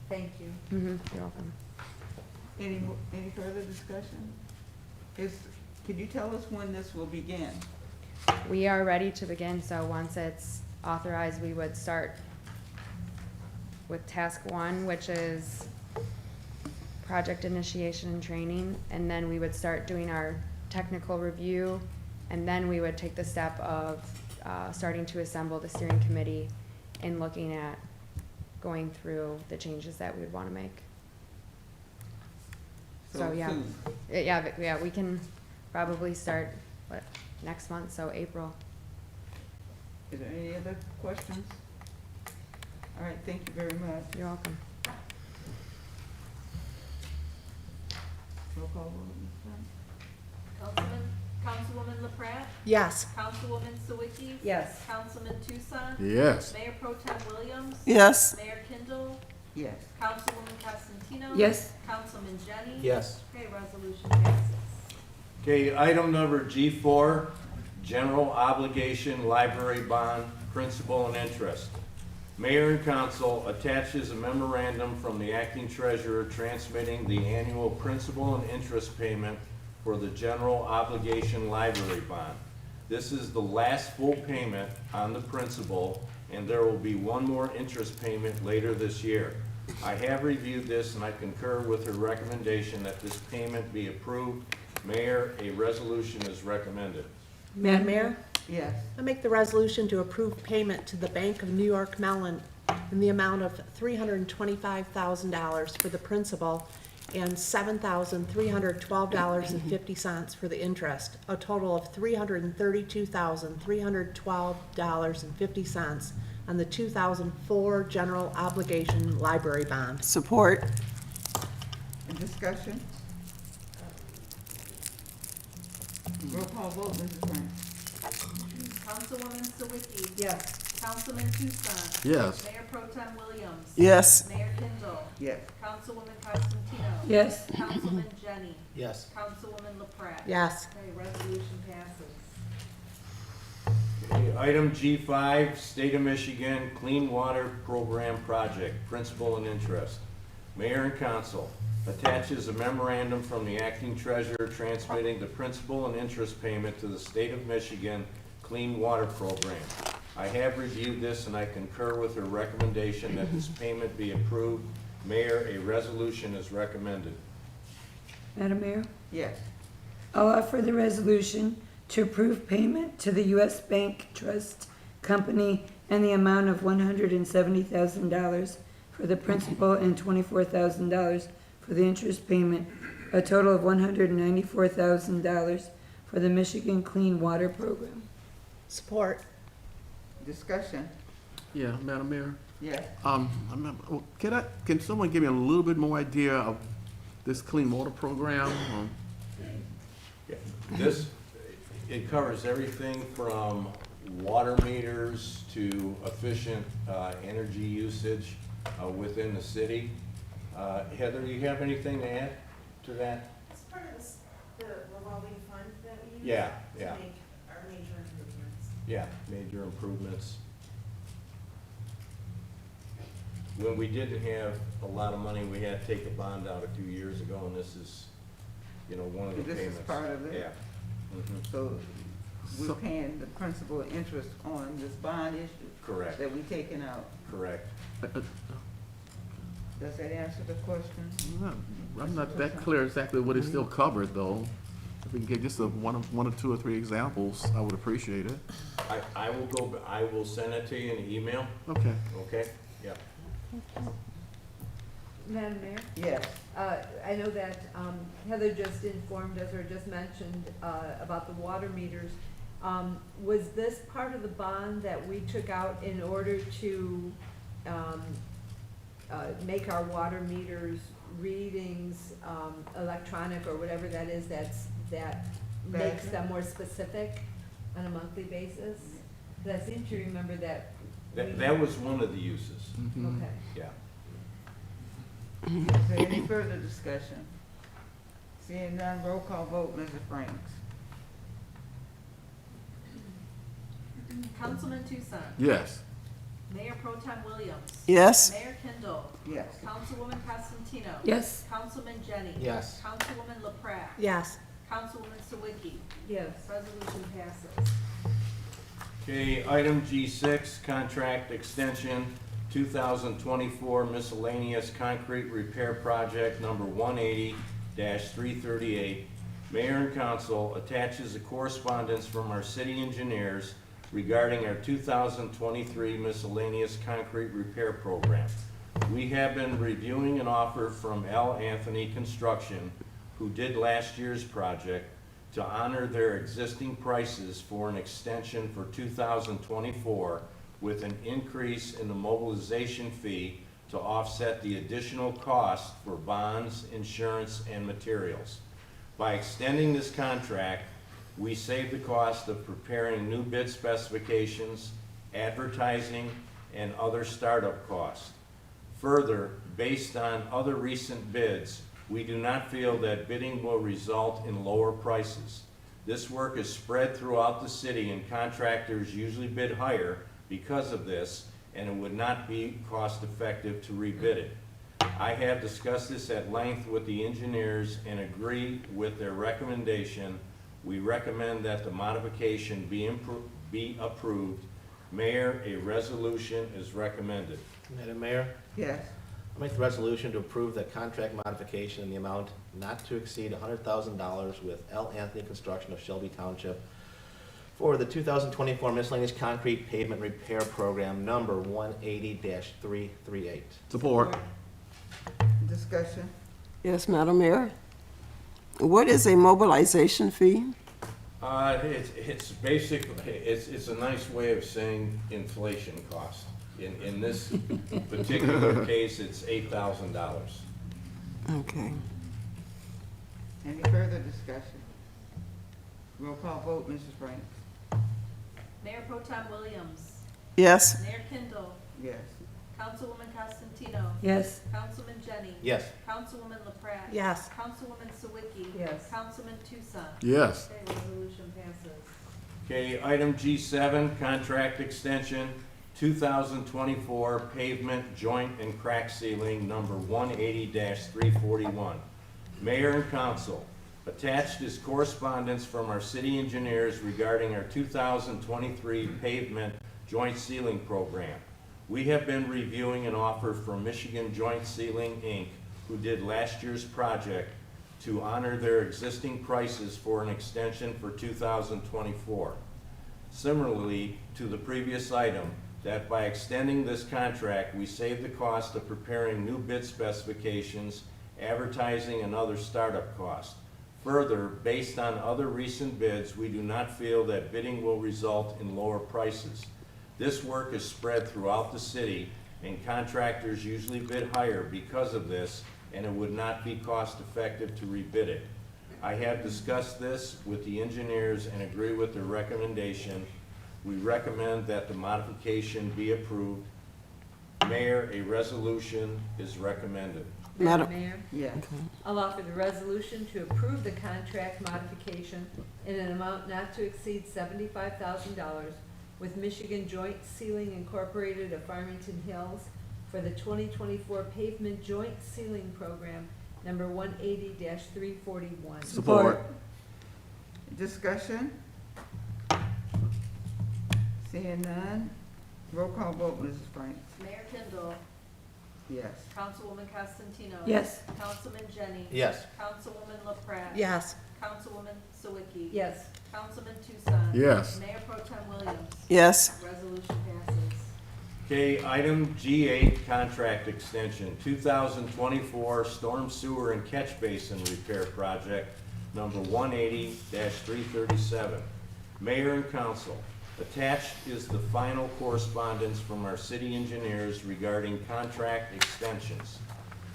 [SPEAKER 6] Thank you.
[SPEAKER 10] You're welcome.
[SPEAKER 1] Any further discussion? Can you tell us when this will begin?
[SPEAKER 10] We are ready to begin, so once it's authorized, we would start with task 1, which is project initiation and training, and then we would start doing our technical review, and then we would take the step of starting to assemble the steering committee and looking at going through the changes that we would want to make. So yeah,
[SPEAKER 1] soon.
[SPEAKER 10] yeah, we can probably start, next month, so April.
[SPEAKER 1] Is there any other questions? All right, thank you very much.
[SPEAKER 10] You're welcome.
[SPEAKER 1] Roll call vote,
[SPEAKER 3] Councilwoman LaPrat,
[SPEAKER 11] Yes.
[SPEAKER 3] Councilwoman Sawicki,
[SPEAKER 6] Yes.
[SPEAKER 3] Councilman Tucson,
[SPEAKER 12] Yes.
[SPEAKER 3] Mayor Pro Tem Williams,
[SPEAKER 5] Yes.
[SPEAKER 3] Mayor Kindle,
[SPEAKER 1] Ms. Yes.
[SPEAKER 3] Councilwoman Costantino.
[SPEAKER 2] Yes.
[SPEAKER 3] Councilman Jenny.
[SPEAKER 8] Yes.
[SPEAKER 3] Okay, resolution passes.
[SPEAKER 9] Okay, item number G4, general obligation library bond, principal and interest. Mayor and council attaches a memorandum from the acting treasurer transmitting the annual principal and interest payment for the general obligation library bond. This is the last full payment on the principal, and there will be one more interest payment later this year. I have reviewed this and I concur with her recommendation that this payment be approved. Mayor, a resolution is recommended.
[SPEAKER 11] Madam Mayor,
[SPEAKER 1] Yes.
[SPEAKER 11] I make the resolution to approve payment to the Bank of New York Mellon in the amount of $325,000 for the principal and $7,312.50 for the interest, a total of $332,312.50 on the 2004 general obligation library bond.
[SPEAKER 5] Support.
[SPEAKER 1] And discussion? Roll call vote, Mrs. Franks.
[SPEAKER 3] Councilwoman Sawicki.
[SPEAKER 6] Yes.
[SPEAKER 3] Councilman Tucson.
[SPEAKER 12] Yes.
[SPEAKER 3] Mayor Pro Tem Williams.
[SPEAKER 5] Yes.
[SPEAKER 3] Mayor Kindle.
[SPEAKER 1] Yes.
[SPEAKER 3] Councilwoman Constantino.
[SPEAKER 2] Yes.
[SPEAKER 3] Councilman Jenny.
[SPEAKER 8] Yes.
[SPEAKER 3] Councilwoman LaPrat.
[SPEAKER 11] Yes.
[SPEAKER 3] Okay, resolution passes.
[SPEAKER 9] Okay, item G5, State of Michigan Clean Water Program Project, Principal and Interest. Mayor and Council attaches a memorandum from the acting treasurer transmitting the principal and interest payment to the State of Michigan Clean Water Program. I have reviewed this and I concur with her recommendation that this payment be approved. Mayor, a resolution is recommended.
[SPEAKER 2] Madam Mayor,
[SPEAKER 1] Yes.
[SPEAKER 2] I'll offer the resolution to approve payment to the U.S. Bank Trust Company in the amount of $170,000 for the principal and $24,000 for the interest payment, a total of $194,000 for the Michigan Clean Water Program.
[SPEAKER 11] Support.
[SPEAKER 1] Discussion?
[SPEAKER 12] Yeah, Madam Mayor.
[SPEAKER 1] Yes.
[SPEAKER 12] Can someone give me a little bit more idea of this clean water program?
[SPEAKER 9] Yeah. This, it covers everything from water meters to efficient energy usage within the city. Heather, do you have anything to add to that?
[SPEAKER 13] It's part of this, the revolving fund that we use.
[SPEAKER 9] Yeah, yeah.
[SPEAKER 13] To make our major improvements.
[SPEAKER 9] Yeah, major improvements. When we didn't have a lot of money, we had to take a bond out a few years ago, and this is, one of the
[SPEAKER 1] This is
[SPEAKER 9] payments.
[SPEAKER 1] part of it?
[SPEAKER 9] Yeah. Mhm.
[SPEAKER 1] So we're paying the principal and interest on this bond issue
[SPEAKER 9] Correct,
[SPEAKER 1] that we taking out.
[SPEAKER 9] correct.
[SPEAKER 1] Does that answer the question?
[SPEAKER 12] I'm not that clear exactly what is still covered, though. If we can get just one or two or three examples, I would appreciate it.
[SPEAKER 9] I will send it to you in an email,
[SPEAKER 12] Okay.
[SPEAKER 9] okay? Yeah.
[SPEAKER 6] Madam Mayor?
[SPEAKER 1] Yes.
[SPEAKER 6] I know that Heather just informed us or just mentioned about the water meters. Was this part of the bond that we took out in order to make our water meters readings electronic or whatever that is that makes them more specific on a monthly basis? Because I seem to remember that.
[SPEAKER 9] That was one of the uses,
[SPEAKER 6] Okay.
[SPEAKER 9] yeah.
[SPEAKER 1] Is there any further discussion? Seeing none, roll call vote, Mrs. Franks.
[SPEAKER 3] Councilman Tucson.
[SPEAKER 12] Yes.
[SPEAKER 3] Mayor Pro Tem Williams.
[SPEAKER 5] Yes.
[SPEAKER 3] Mayor Kindle.
[SPEAKER 1] Yes.
[SPEAKER 3] Councilwoman Constantino.
[SPEAKER 2] Yes.
[SPEAKER 3] Councilman Jenny.
[SPEAKER 8] Yes.
[SPEAKER 3] Councilwoman LaPrat.
[SPEAKER 11] Yes.
[SPEAKER 3] Councilwoman Sawicki.
[SPEAKER 6] Yes.
[SPEAKER 3] Resolution passes.
[SPEAKER 9] Okay, item G6, contract extension, 2024 miscellaneous concrete repair project number 180-338. Mayor and council attaches a correspondence from our city engineers regarding our 2023 miscellaneous concrete repair program. We have been reviewing an offer from L. Anthony Construction, who did last year's project, to honor their existing prices for an extension for 2024 with an increase in the mobilization fee to offset the additional cost for bonds, insurance, and materials. By extending this contract, we save the cost of preparing new bid specifications, advertising, and other startup costs. Further, based on other recent bids, we do not feel that bidding will result in lower prices. This work is spread throughout the city and contractors usually bid higher because of this, and it would not be cost effective to rebid it. I have discussed this at length with the engineers and agree with their recommendation. We recommend that the modification be approved. Mayor, a resolution is recommended.
[SPEAKER 8] Madam Mayor,
[SPEAKER 1] Yes.
[SPEAKER 8] I'll make the resolution to approve the contract modification in the amount not to exceed $100,000 with L. Anthony Construction of Shelby Township for the 2024 miscellaneous concrete pavement repair program number 180-338.
[SPEAKER 12] Support.
[SPEAKER 1] Discussion?
[SPEAKER 5] Yes, Madam Mayor. What is a mobilization fee?
[SPEAKER 9] It's basically, it's a nice way of saying inflation cost. In this particular case, it's $8,000.
[SPEAKER 5] Okay.
[SPEAKER 1] Any further discussion? Roll call vote, Mrs. Franks.
[SPEAKER 3] Mayor Pro Tem Williams.
[SPEAKER 5] Yes.
[SPEAKER 3] Mayor Kindle.
[SPEAKER 1] Yes.
[SPEAKER 3] Councilwoman Constantino.
[SPEAKER 2] Yes.
[SPEAKER 3] Councilman Jenny.
[SPEAKER 8] Yes.
[SPEAKER 3] Councilwoman LaPrat.
[SPEAKER 11] Yes.
[SPEAKER 3] Councilwoman Sawicki.
[SPEAKER 6] Yes.
[SPEAKER 3] Councilman Tucson.
[SPEAKER 12] Yes.
[SPEAKER 3] Okay, resolution passes.
[SPEAKER 9] Okay, item G7, contract extension, 2024 pavement joint and crack ceiling, number 180-341. Mayor and council, attached is correspondence from our city engineers regarding our 2023 pavement joint ceiling program. We have been reviewing an offer from Michigan Joint Ceiling, Inc., who did last year's project, to honor their existing prices for an extension for 2024. Similarly to the previous item, that by extending this contract, we save the cost of preparing new bid specifications, advertising, and other startup costs. Further, based on other recent bids, we do not feel that bidding will result in lower prices. This work is spread throughout the city, and contractors usually bid higher because of this, and it would not be cost-effective to rebid it. I have discussed this with the engineers and agree with their recommendation. We recommend that the modification be approved. Mayor, a resolution is recommended.
[SPEAKER 5] Madam-
[SPEAKER 6] Mayor,
[SPEAKER 1] Yes.
[SPEAKER 6] I'll offer the resolution to approve the contract modification in an amount not to exceed $75,000 with Michigan Joint Ceiling Incorporated of Farmington Hills for the 2024 pavement joint ceiling program, number 180-341.
[SPEAKER 12] Support.
[SPEAKER 1] Discussion? Seeing none, roll call vote, Mrs. Franks.
[SPEAKER 3] Mayor Kindle.
[SPEAKER 1] Yes.
[SPEAKER 3] Councilwoman Constantino.
[SPEAKER 2] Yes.
[SPEAKER 3] Councilman Jenny.
[SPEAKER 8] Yes.
[SPEAKER 3] Councilwoman LaPrat.
[SPEAKER 11] Yes.
[SPEAKER 3] Councilwoman Sawicki.
[SPEAKER 6] Yes.
[SPEAKER 3] Councilman Tucson.
[SPEAKER 12] Yes.
[SPEAKER 3] Mayor Pro Tem Williams.
[SPEAKER 5] Yes.
[SPEAKER 3] Resolution passes.
[SPEAKER 9] Okay, item G8, contract extension, 2024 storm sewer and catch basin repair project, number 180-337. Mayor and council, attached is the final correspondence from our city engineers regarding contract extensions.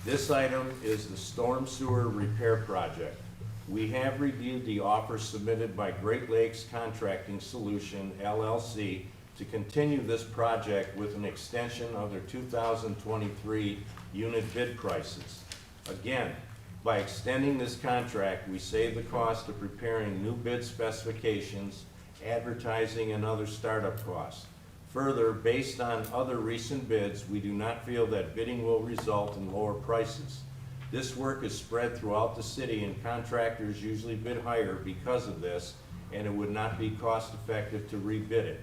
[SPEAKER 9] This item is the storm sewer repair project. We have reviewed the offer submitted by Great Lakes Contracting Solution, LLC, to continue this project with an extension of their 2023 unit bid prices. Again, by extending this contract, we save the cost of preparing new bid specifications, advertising, and other startup costs. Further, based on other recent bids, we do not feel that bidding will result in lower prices. This work is spread throughout the city, and contractors usually bid higher because of this, and it would not be cost-effective to rebid it.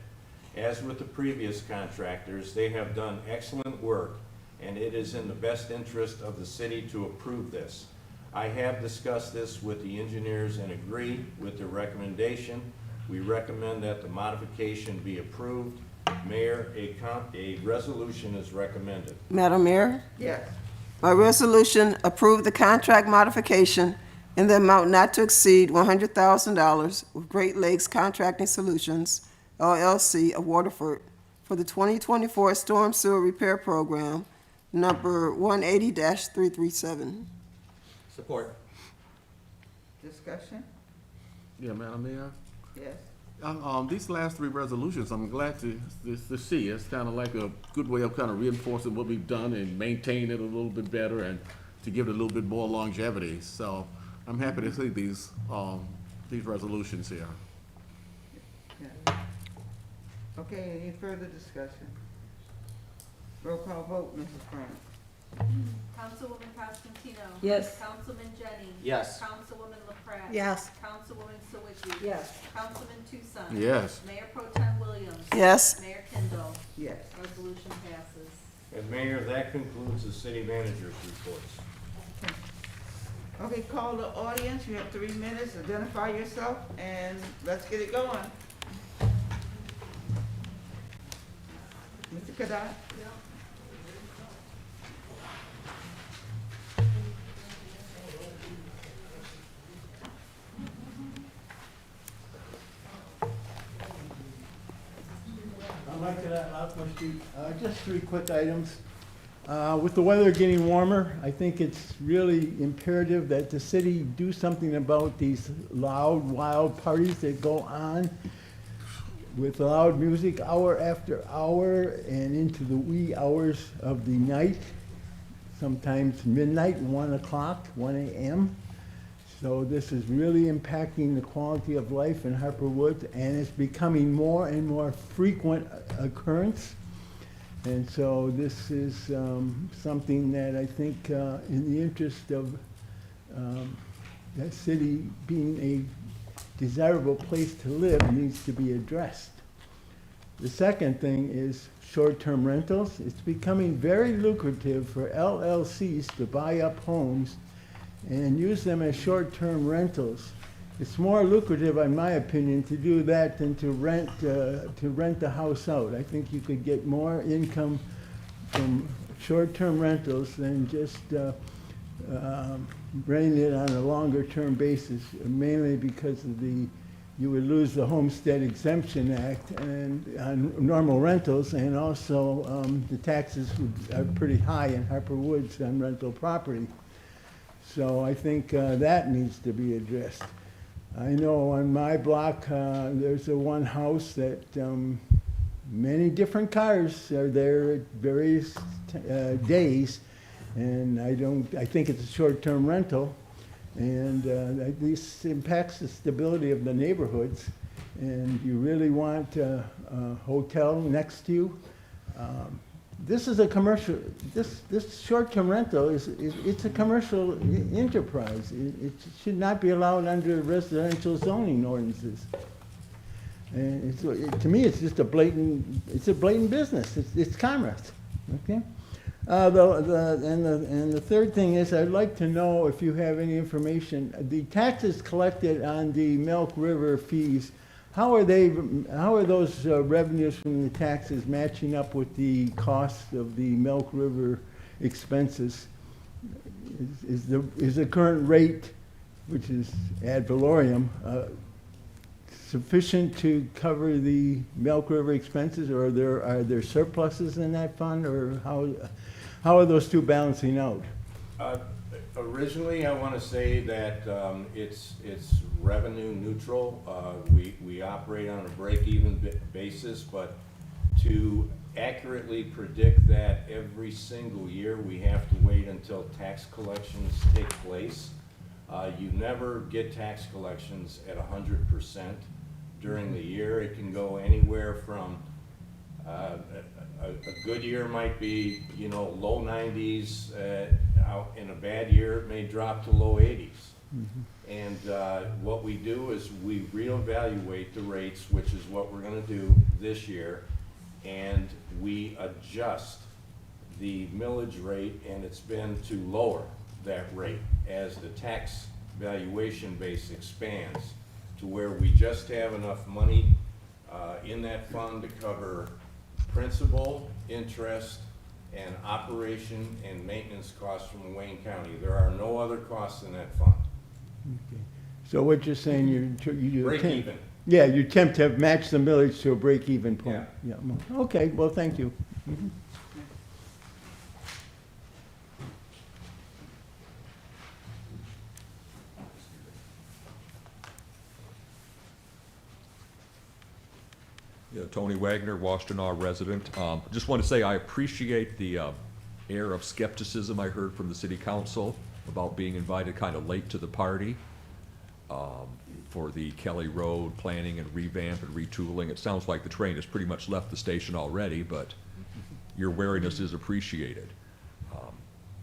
[SPEAKER 9] As with the previous contractors, they have done excellent work, and it is in the best interest of the city to approve this. I have discussed this with the engineers and agree with their recommendation. We recommend that the modification be approved. Mayor, a resolution is recommended.
[SPEAKER 5] Madam Mayor,
[SPEAKER 1] Yes.
[SPEAKER 5] my resolution approve the contract modification in the amount not to exceed $100,000 with Great Lakes Contracting Solutions, LLC of Waterford for the 2024 storm sewer repair program, number 180-337.
[SPEAKER 8] Support.
[SPEAKER 1] Discussion?
[SPEAKER 12] Yeah, Madam Mayor.
[SPEAKER 1] Yes.
[SPEAKER 12] These last three resolutions, I'm glad to see. It's kind of like a good way of kind of reinforcing what we've done and maintain it a little bit better and to give it a little bit more longevity. So I'm happy to see these resolutions here.
[SPEAKER 1] Yeah. Okay, any further discussion? Roll call vote, Mrs. Franks.
[SPEAKER 3] Councilwoman Constantino.
[SPEAKER 2] Yes.
[SPEAKER 3] Councilman Jenny.
[SPEAKER 8] Yes.
[SPEAKER 3] Councilwoman LaPrat.
[SPEAKER 11] Yes.
[SPEAKER 3] Councilwoman Sawicki.
[SPEAKER 6] Yes.
[SPEAKER 3] Councilman Tucson.
[SPEAKER 12] Yes.
[SPEAKER 3] Mayor Pro Tem Williams.
[SPEAKER 5] Yes.
[SPEAKER 3] Mayor Kindle.
[SPEAKER 1] Yes.
[SPEAKER 3] Resolution passes.
[SPEAKER 9] And Mayor, that concludes the city manager's reports.
[SPEAKER 1] Okay, call the audience, you have 3 minutes, identify yourself, and let's get it going. Mr. Kadat?
[SPEAKER 14] Southwest Street. Just 3 quick items. With the weather getting warmer, I think it's really imperative that the city do something about these loud, wild parties that go on with loud music hour after hour and into the wee hours of the night, sometimes midnight, 1 o'clock, 1 a.m. So this is really impacting the quality of life in Harper Woods, and it's becoming more and more frequent occurrence. And so this is something that I think in the interest of that city being a desirable place to live needs to be addressed. The second thing is short-term rentals. It's becoming very lucrative for LLCs to buy up homes and use them as short-term rentals. It's more lucrative, in my opinion, to do that than to rent the house out. I think you could get more income from short-term rentals than just renting it on a longer-term basis, mainly because of you would lose the Homestead Exemption Act and on normal rentals, and also the taxes are pretty high in Harper Woods on rental property. So I think that needs to be addressed. I know on my block, there's one house that many different cars are there at various days, and I think it's a short-term rental, and this impacts the stability of the neighborhoods, and you really want a hotel next to you. This is a commercial, this short-term rental it's a commercial enterprise. It should not be allowed under residential zoning ordinances. And to me, it's just a blatant business. It's commerce, okay? And the third thing is, I'd like to know if you have any information. The taxes collected on the Milk River fees, how are those revenues from the taxes matching up with the cost of the Milk River expenses? Is the current rate, which is ad valorem, sufficient to cover the Milk River expenses, or are there surpluses in that fund, or how are those two balancing out?
[SPEAKER 9] Originally, I want to say that it's revenue neutral. We operate on a break-even basis, but to accurately predict that every single year, we have to wait until tax collections take place. You never get tax collections at 100% during the year. It can go anywhere from a good year might be, low 90s. In a bad year, it may drop to low 80s. Mm-hmm. And what we do is we reevaluate the rates, which is what we're going to do this year, and we adjust the millage rate, and it's been to lower that rate as the tax valuation base expands to where we just have enough money in that fund to cover principal, interest, and operation and maintenance costs from Wayne County. There are no other costs in that fund.
[SPEAKER 14] Okay. So what you're saying, you
[SPEAKER 9] break even.
[SPEAKER 14] Yeah, you attempt to match the millage to a break-even point. Yeah. Okay, well, thank you. Mm-hmm.
[SPEAKER 15] Yeah, Tony Wagner, Washtenaw resident. Just want to say I appreciate the air of skepticism I heard from the city council about being invited kind of late to the party for the Kelly Road planning and revamp and retooling. It sounds like the train has pretty much left the station already, but your wariness is appreciated.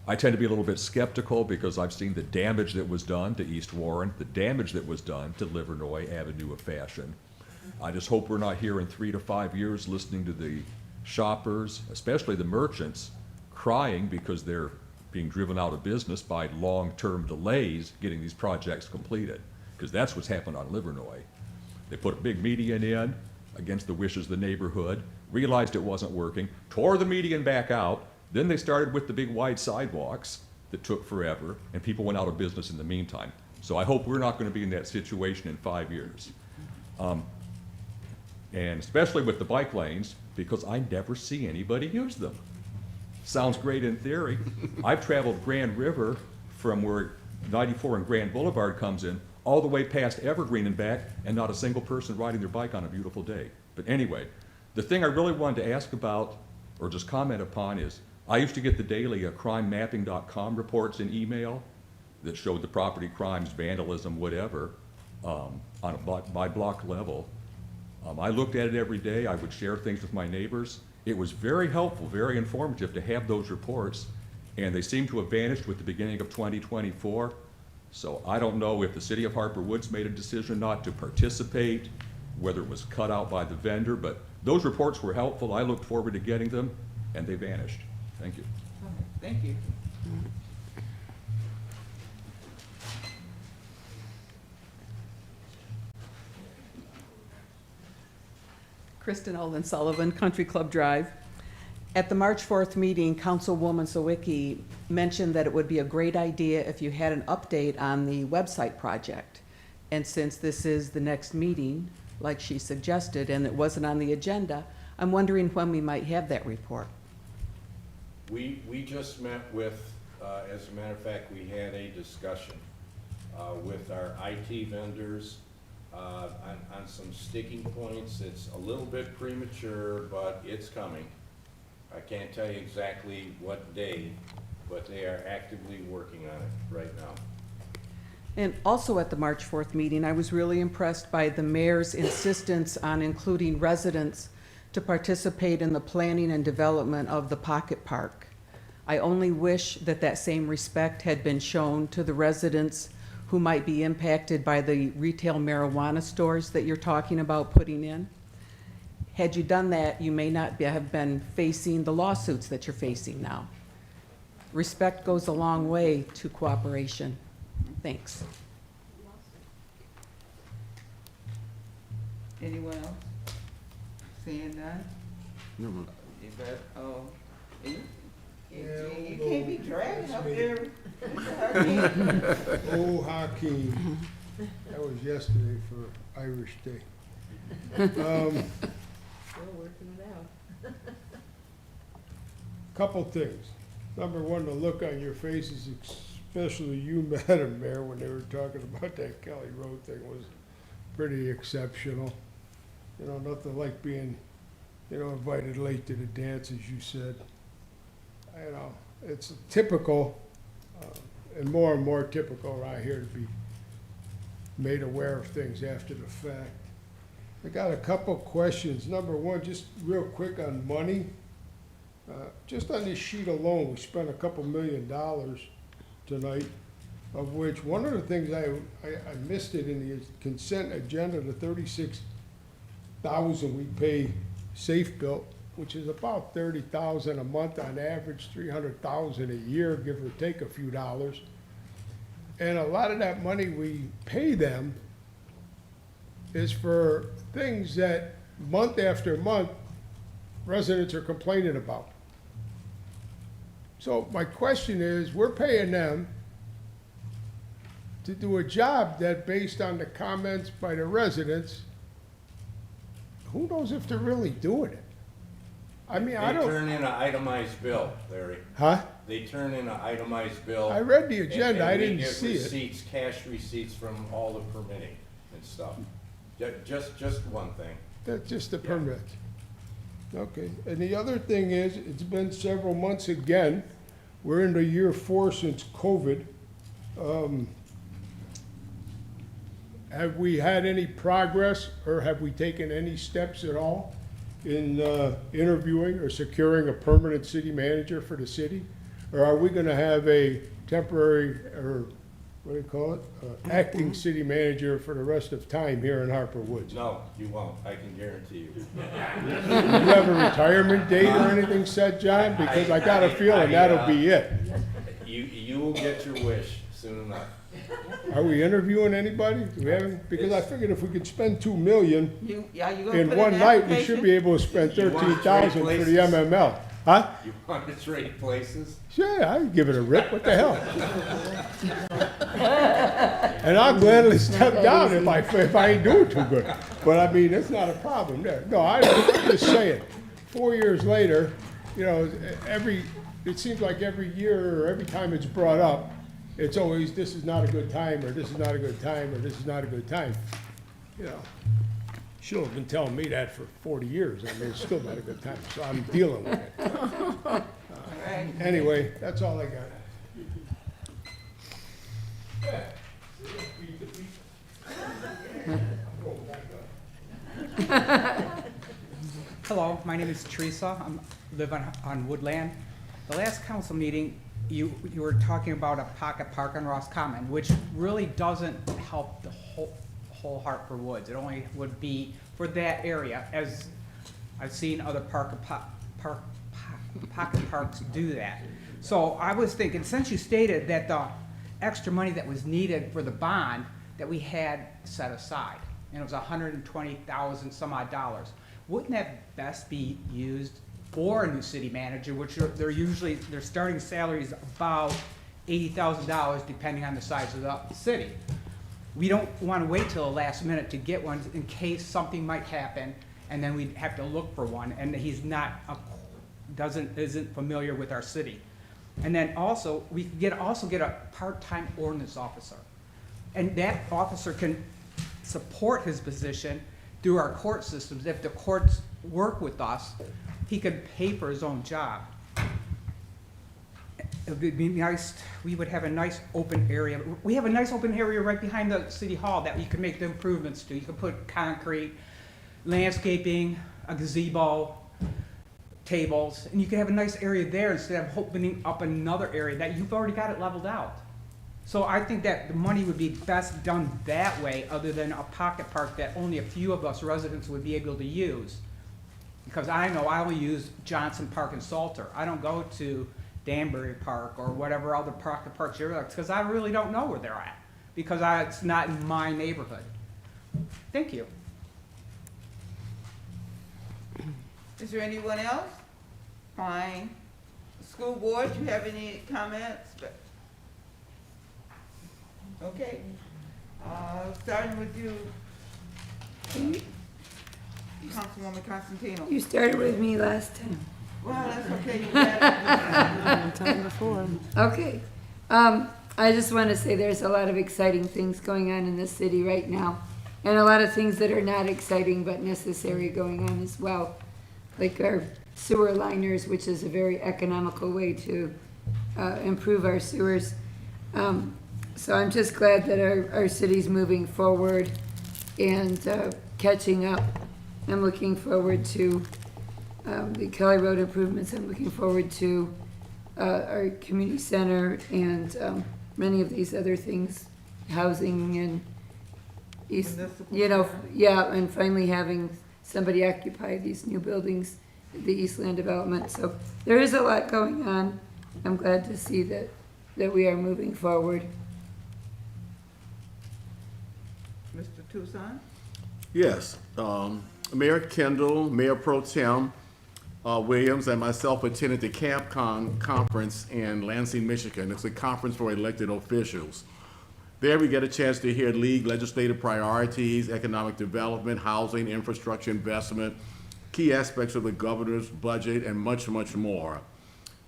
[SPEAKER 15] I tend to be a little bit skeptical because I've seen the damage that was done to East Warren, the damage that was done to Livernois Avenue of Fashion. I just hope we're not here in 3 to 5 years listening to the shoppers, especially the merchants, crying because they're being driven out of business by long-term delays getting these projects completed, because that's what's happened on Livernois. They put a big median in against the wishes of the neighborhood, realized it wasn't working, tore the median back out, then they started with the big wide sidewalks that took forever, and people went out of business in the meantime. So I hope we're not going to be in that situation in 5 years. And especially with the bike lanes, because I never see anybody use them. Sounds great in theory. I've traveled Grand River from where 94 and Grand Boulevard comes in, all the way past Evergreen and back, and not a single person riding their bike on a beautiful day. But anyway, the thing I really wanted to ask about, or just comment upon, is I used to get the daily crimemapping.com reports in email that showed the property crimes, vandalism, whatever, on a by block level. I looked at it every day. I would share things with my neighbors. It was very helpful, very informative to have those reports, and they seem to have vanished with the beginning of 2024. So I don't know if the city of Harper Woods made a decision not to participate, whether it was cut out by the vendor, but those reports were helpful. I looked forward to getting them, and they vanished. Thank you.
[SPEAKER 1] Thank you.
[SPEAKER 16] Kristen Olin Sullivan, Country Club Drive. At the March 4th meeting, Councilwoman Sawicki mentioned that it would be a great idea if you had an update on the website project. And since this is the next meeting, like she suggested, and it wasn't on the agenda, I'm wondering when we might have that report.
[SPEAKER 9] We just met with, as a matter of fact, we had a discussion with our IT vendors on some sticking points. It's a little bit premature, but it's coming. I can't tell you exactly what day, but they are actively working on it right now.
[SPEAKER 16] And also at the March 4th meeting, I was really impressed by the mayor's insistence on including residents to participate in the planning and development of the Pocket Park. I only wish that that same respect had been shown to the residents who might be impacted by the retail marijuana stores that you're talking about putting in. Had you done that, you may not have been facing the lawsuits that you're facing now. Respect goes a long way to cooperation. Thanks.
[SPEAKER 1] Anyone else? Seeing none?
[SPEAKER 12] No,
[SPEAKER 1] Is that, oh, you can't be dragging up there.
[SPEAKER 17] Oh, Hakeem, that was yesterday for Irish Day.
[SPEAKER 6] Still working it out.
[SPEAKER 17] Couple things. Number one, the look on your faces, especially you, Madam Mayor, when they were talking about that Kelly Road thing was pretty exceptional. You know, nothing like being, invited late to the dance, as you said. You know, it's typical, and more typical around here to be made aware of things after the fact. I got a couple questions. Number one, just real quick on money. Just on this sheet alone, we spent a couple $1 million tonight, of which one of the things I missed it in the consent agenda, the $36,000 we pay Safe Built, which is about $30,000 a month on average, $300,000 a year, give or take a few dollars. And a lot of that money we pay them is for things that month after month residents are complaining about. So my question is, we're paying them to do a job that, based on the comments by the residents, who knows if they're really doing it? I mean, I don't.
[SPEAKER 9] They turn in an itemized bill, Larry.
[SPEAKER 17] Huh?
[SPEAKER 9] They turn in an itemized bill.
[SPEAKER 17] I read the agenda, I didn't
[SPEAKER 9] And
[SPEAKER 17] see
[SPEAKER 9] we
[SPEAKER 17] it.
[SPEAKER 9] get receipts, cash receipts from all the permitting and stuff. Just one thing.
[SPEAKER 17] That's just a permit. Okay, and the other thing is, it's been several months again, we're in the year 4 since COVID. Have we had any progress, or have we taken any steps at all in interviewing or securing a permanent city manager for the city? Or are we gonna have a temporary, or what do you call it? Acting city manager for the rest of time here in Harper Woods?
[SPEAKER 9] No, you won't, I can guarantee you.
[SPEAKER 17] Do you have a retirement date or anything set, John? Because I got a feeling that'll be it.
[SPEAKER 9] You will get your wish soon enough.
[SPEAKER 17] Are we interviewing anybody? Do we have, because I figured if we could spend $2 million
[SPEAKER 1] You gonna
[SPEAKER 17] in
[SPEAKER 1] put
[SPEAKER 17] one
[SPEAKER 1] an
[SPEAKER 17] night, we should
[SPEAKER 1] application?
[SPEAKER 17] be able to spend
[SPEAKER 9] You want
[SPEAKER 17] $13,000 for the
[SPEAKER 9] places?
[SPEAKER 17] MML. Huh?
[SPEAKER 9] You want to trade places?
[SPEAKER 17] Sure, I can give it a rip, what the hell? And I'll gladly step down if I ain't doing too good. But I mean, that's not a problem there. No, I'm just saying, 4 years later, you know, it seems like every year or every time it's brought up, it's always, this is not a good time, or this is not a good time, or this is not a good time. You know, she'll have been telling me that for 40 years, I mean, it's still not a good time, so I'm dealing with it. Anyway, that's all I got.
[SPEAKER 18] Hello, my name is Teresa. I live on Woodland. The last council meeting, you were talking about a pocket park on Ross Common, which really doesn't help the whole Hartford Woods. It only would be for that area, as I've seen other pocket parks do that. So I was thinking, since you stated that the extra money that was needed for the bond that we had set aside, and it was $120,000 some odd dollars, wouldn't that best be used for a new city manager, which their starting salary is about $80,000 depending on the size of the city. We don't want to wait till the last minute to get one in case something might happen, and then we'd have to look for one, and he's isn't familiar with our city. And then also, we could also get a part-time ordinance officer. And that officer can support his position through our court systems. If the courts work with us, he could pay for his own job. It would be nice, we would have a nice open area. We have a nice open area right behind the city hall that you could make the improvements to. You could put concrete, landscaping, a gazebo, tables, and you could have a nice area there instead of opening up another area that you've already got it leveled out. So I think that the money would be best done that way, other than a pocket park that only a few of us residents would be able to use. Because I know I will use Johnson Park and Salter. I don't go to Danbury Park or whatever other pocket parks you're at, because I really don't know where they're at, because it's not in my neighborhood. Thank you.
[SPEAKER 1] Is there anyone else? Fine. School board, you have any comments? Okay. Starting with you, Councilwoman Constantino.
[SPEAKER 2] You started with me last time.
[SPEAKER 1] Well, that's okay. You got it.
[SPEAKER 5] Time before.
[SPEAKER 2] Okay. I just want to say there's a lot of exciting things going on in the city right now, and a lot of things that are not exciting but necessary going on as well, like our sewer liners, which is a very economical way to improve our sewers. So I'm just glad that our city's moving forward and catching up. I'm looking forward to the Kelly Road improvements. I'm looking forward to our community center and many of these other things, housing and and finally having somebody occupy these new buildings, the Eastland development. So there is a lot going on. I'm glad to see that we are moving forward.
[SPEAKER 1] Mr. Tucson?
[SPEAKER 12] Yes, Mayor Kendall, Mayor Pro Tem Williams, and myself attended the CAPCON conference in Lansing, Michigan. It's a conference for elected officials. There we get a chance to hear league legislative priorities, economic development, housing, infrastructure investment, key aspects of the governor's budget, and much, much more.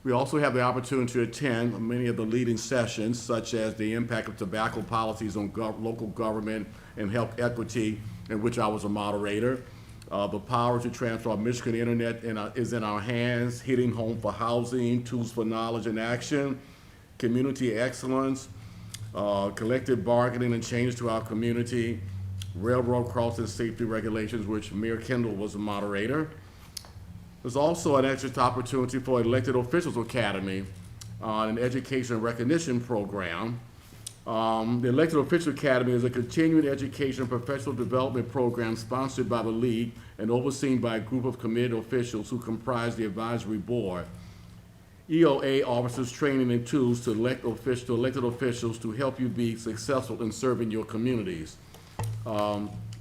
[SPEAKER 12] We also have the opportunity to attend many of the leading sessions, such as the impact of tobacco policies on local government and health equity, in which I was a moderator. The power to transform Michigan internet is in our hands, hitting home for housing, tools for knowledge and action, community excellence, collective bargaining and change to our community, railroad crossing safety regulations, which Mayor Kendall was a moderator. There's also an extra opportunity for Elected Officials Academy, an education recognition program. The Elected Officials Academy is a continuing education and professional development program sponsored by the League and overseen by a group of committed officials who comprise the advisory board. EOA offers training and tools to elected officials to help you be successful in serving your communities.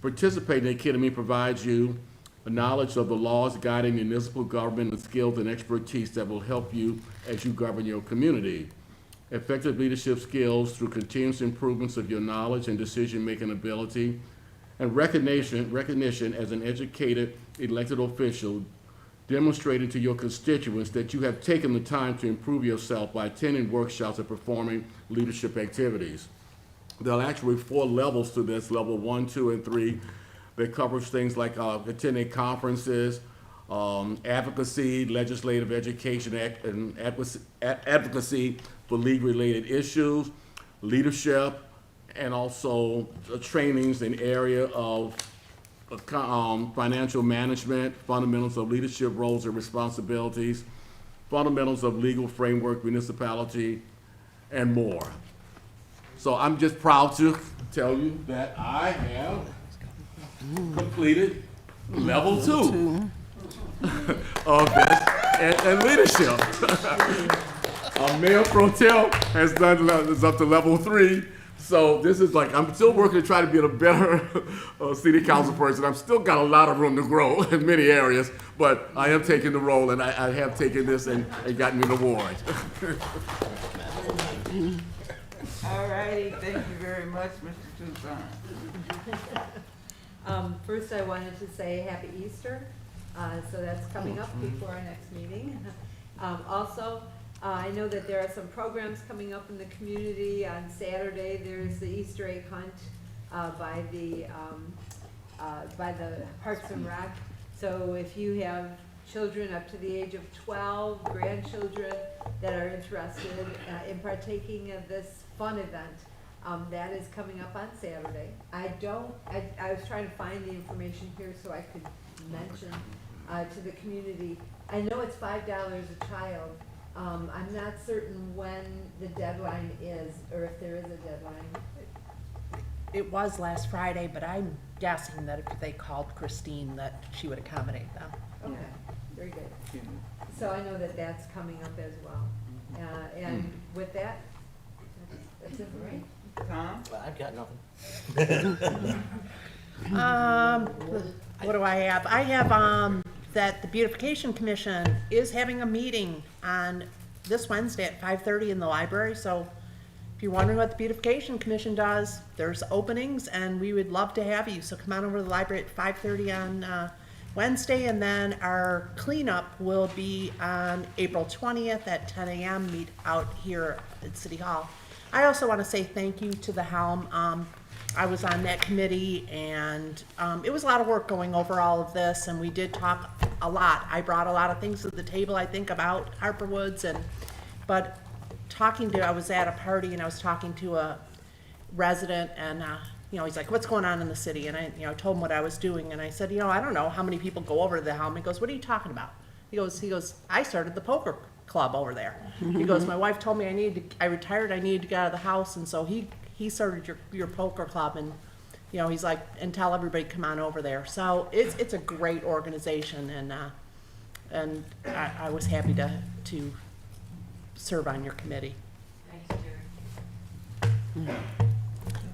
[SPEAKER 12] Participating in the academy provides you a knowledge of the laws guiding municipal government, and skills and expertise that will help you as you govern your community. Effective leadership skills through continuous improvements of your knowledge and decision-making ability, and recognition as an educated elected official, demonstrating to your constituents that you have taken the time to improve yourself by attending workshops and performing leadership activities. There are actually 4 levels to this, level 1, 2, and 3, that covers things like attending conferences, advocacy, legislative education, and advocacy for league-related issues, leadership, and also trainings in area of financial management, fundamentals of leadership roles and responsibilities, fundamentals of legal framework, municipality, and more. So I'm just proud to tell you that I have completed level 2 of this and leadership. Mayor Pro Tem is up to level 3. So this is like, I'm still working to try to be a better city council person. I've still got a lot of room to grow in many areas, but I am taking the role, and I have taken this and gotten an award.
[SPEAKER 1] All righty, thank you very much, Mr. Toussaint.
[SPEAKER 6] First, I wanted to say Happy Easter. So that's coming up before our next meeting. Also, I know that there are some programs coming up in the community. On Saturday, there's the Easter egg hunt by the Parks and Rec. So if you have children up to the age of 12, grandchildren that are interested in partaking of this fun event, that is coming up on Saturday. I was trying to find the information here so I could mention to the community. I know it's $5 a child. I'm not certain when the deadline is, or if there is a deadline.
[SPEAKER 11] It was last Friday, but I'm guessing that if they called Christine, that she would accommodate them.
[SPEAKER 6] Okay, very good. So I know that that's coming up as well. And with that, that's it for me.
[SPEAKER 1] Tom?
[SPEAKER 8] I've got nothing.
[SPEAKER 11] What do I have? I have, that the Beautification Commission is having a meeting on this Wednesday at 5:30 in the library, so if you're wondering what the Beautification Commission does, there's openings, and we would love to have you, so come on over to the library at 5:30 on Wednesday, and then our cleanup will be on April 20th at 10 a.m., meet out here at City Hall. I also want to say thank you to the Helm. I was on that committee, and it was a lot of work going over all of this, and we did talk a lot. I brought a lot of things to the table, I think, about Harper Woods, but I was at a party, and I was talking to a resident, and he's like, "What's going on in the city?" And I told him what I was doing, and I said, I don't know how many people go over to the Helm. He goes, "What are you talking about?" He goes, "I started the poker club over there." He goes, "My wife told me I retired, I needed to get out of the house, and so he started your poker club," and he's like, "And tell everybody come on over there." So it's a great organization, and I was happy to serve on your committee.
[SPEAKER 4] Thanks, Jerry.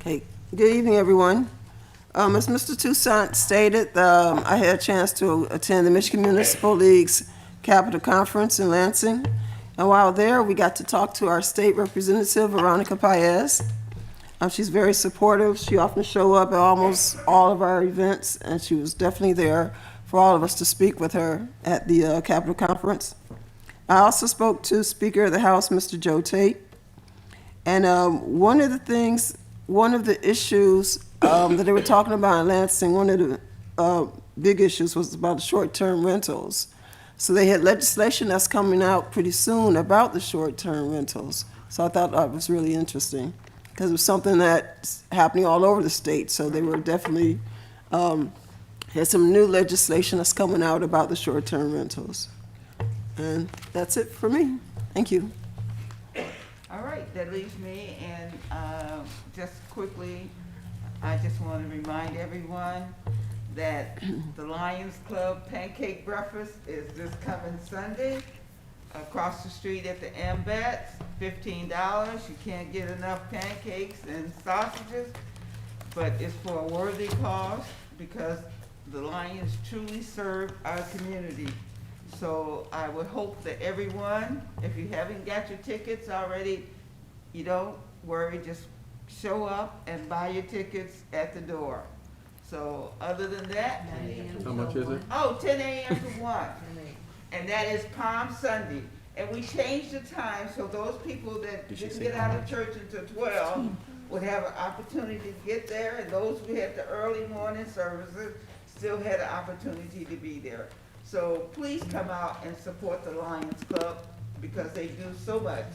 [SPEAKER 5] Okay, good evening, everyone. As Mr. Toussaint stated, I had a chance to attend the Michigan Municipal League's Capital Conference in Lansing. And while there, we got to talk to our state representative, Veronica Paez. She's very supportive. She often shows up at almost all of our events, and she was definitely there for all of us to speak with her at the Capital Conference. I also spoke to Speaker of the House, Mr. Joe Tate. And one of the issues that they were talking about in Lansing, one of the big issues was about short-term rentals. So they had legislation that's coming out pretty soon about the short-term rentals. So I thought that was really interesting, because it was something that's happening all over the state. So they were definitely, had some new legislation that's coming out about the short-term rentals. And that's it for me. Thank you.
[SPEAKER 1] All right, that leaves me, and just quickly, I just want to remind everyone that the Lions Club Pancake Breakfast is this coming Sunday across the street at the MBATS, $15. You can't get enough pancakes and sausages, but it's for a worthy cause, because the Lions truly serve our community. So I would hope that everyone, if you haven't got your tickets already, you don't worry, just show up and buy your tickets at the door. So other than that,
[SPEAKER 12] How much is it?
[SPEAKER 1] oh, 10 a.m. to 1. And that is Palm Sunday. And we changed the time so those people that
[SPEAKER 8] Did she
[SPEAKER 1] didn't
[SPEAKER 8] say
[SPEAKER 1] get
[SPEAKER 8] how
[SPEAKER 1] out of
[SPEAKER 8] much?
[SPEAKER 1] church until 12 would have an opportunity to get there, and those who had the early morning services still had an opportunity to be there. So please come out and support the Lions Club because they do so much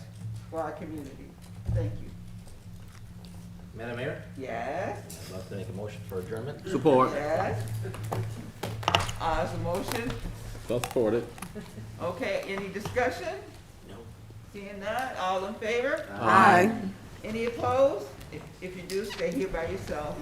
[SPEAKER 1] for our community. Thank you.
[SPEAKER 8] Madam Mayor,
[SPEAKER 1] Yes?
[SPEAKER 8] I'd love to make a motion for adjournment.
[SPEAKER 12] Support.
[SPEAKER 1] Yes? Is a motion?
[SPEAKER 12] Support it.
[SPEAKER 1] Okay, any discussion?
[SPEAKER 8] No.
[SPEAKER 1] Seeing none, all in favor?
[SPEAKER 5] Aye.
[SPEAKER 1] Any opposed? If you do, stay here by yourself.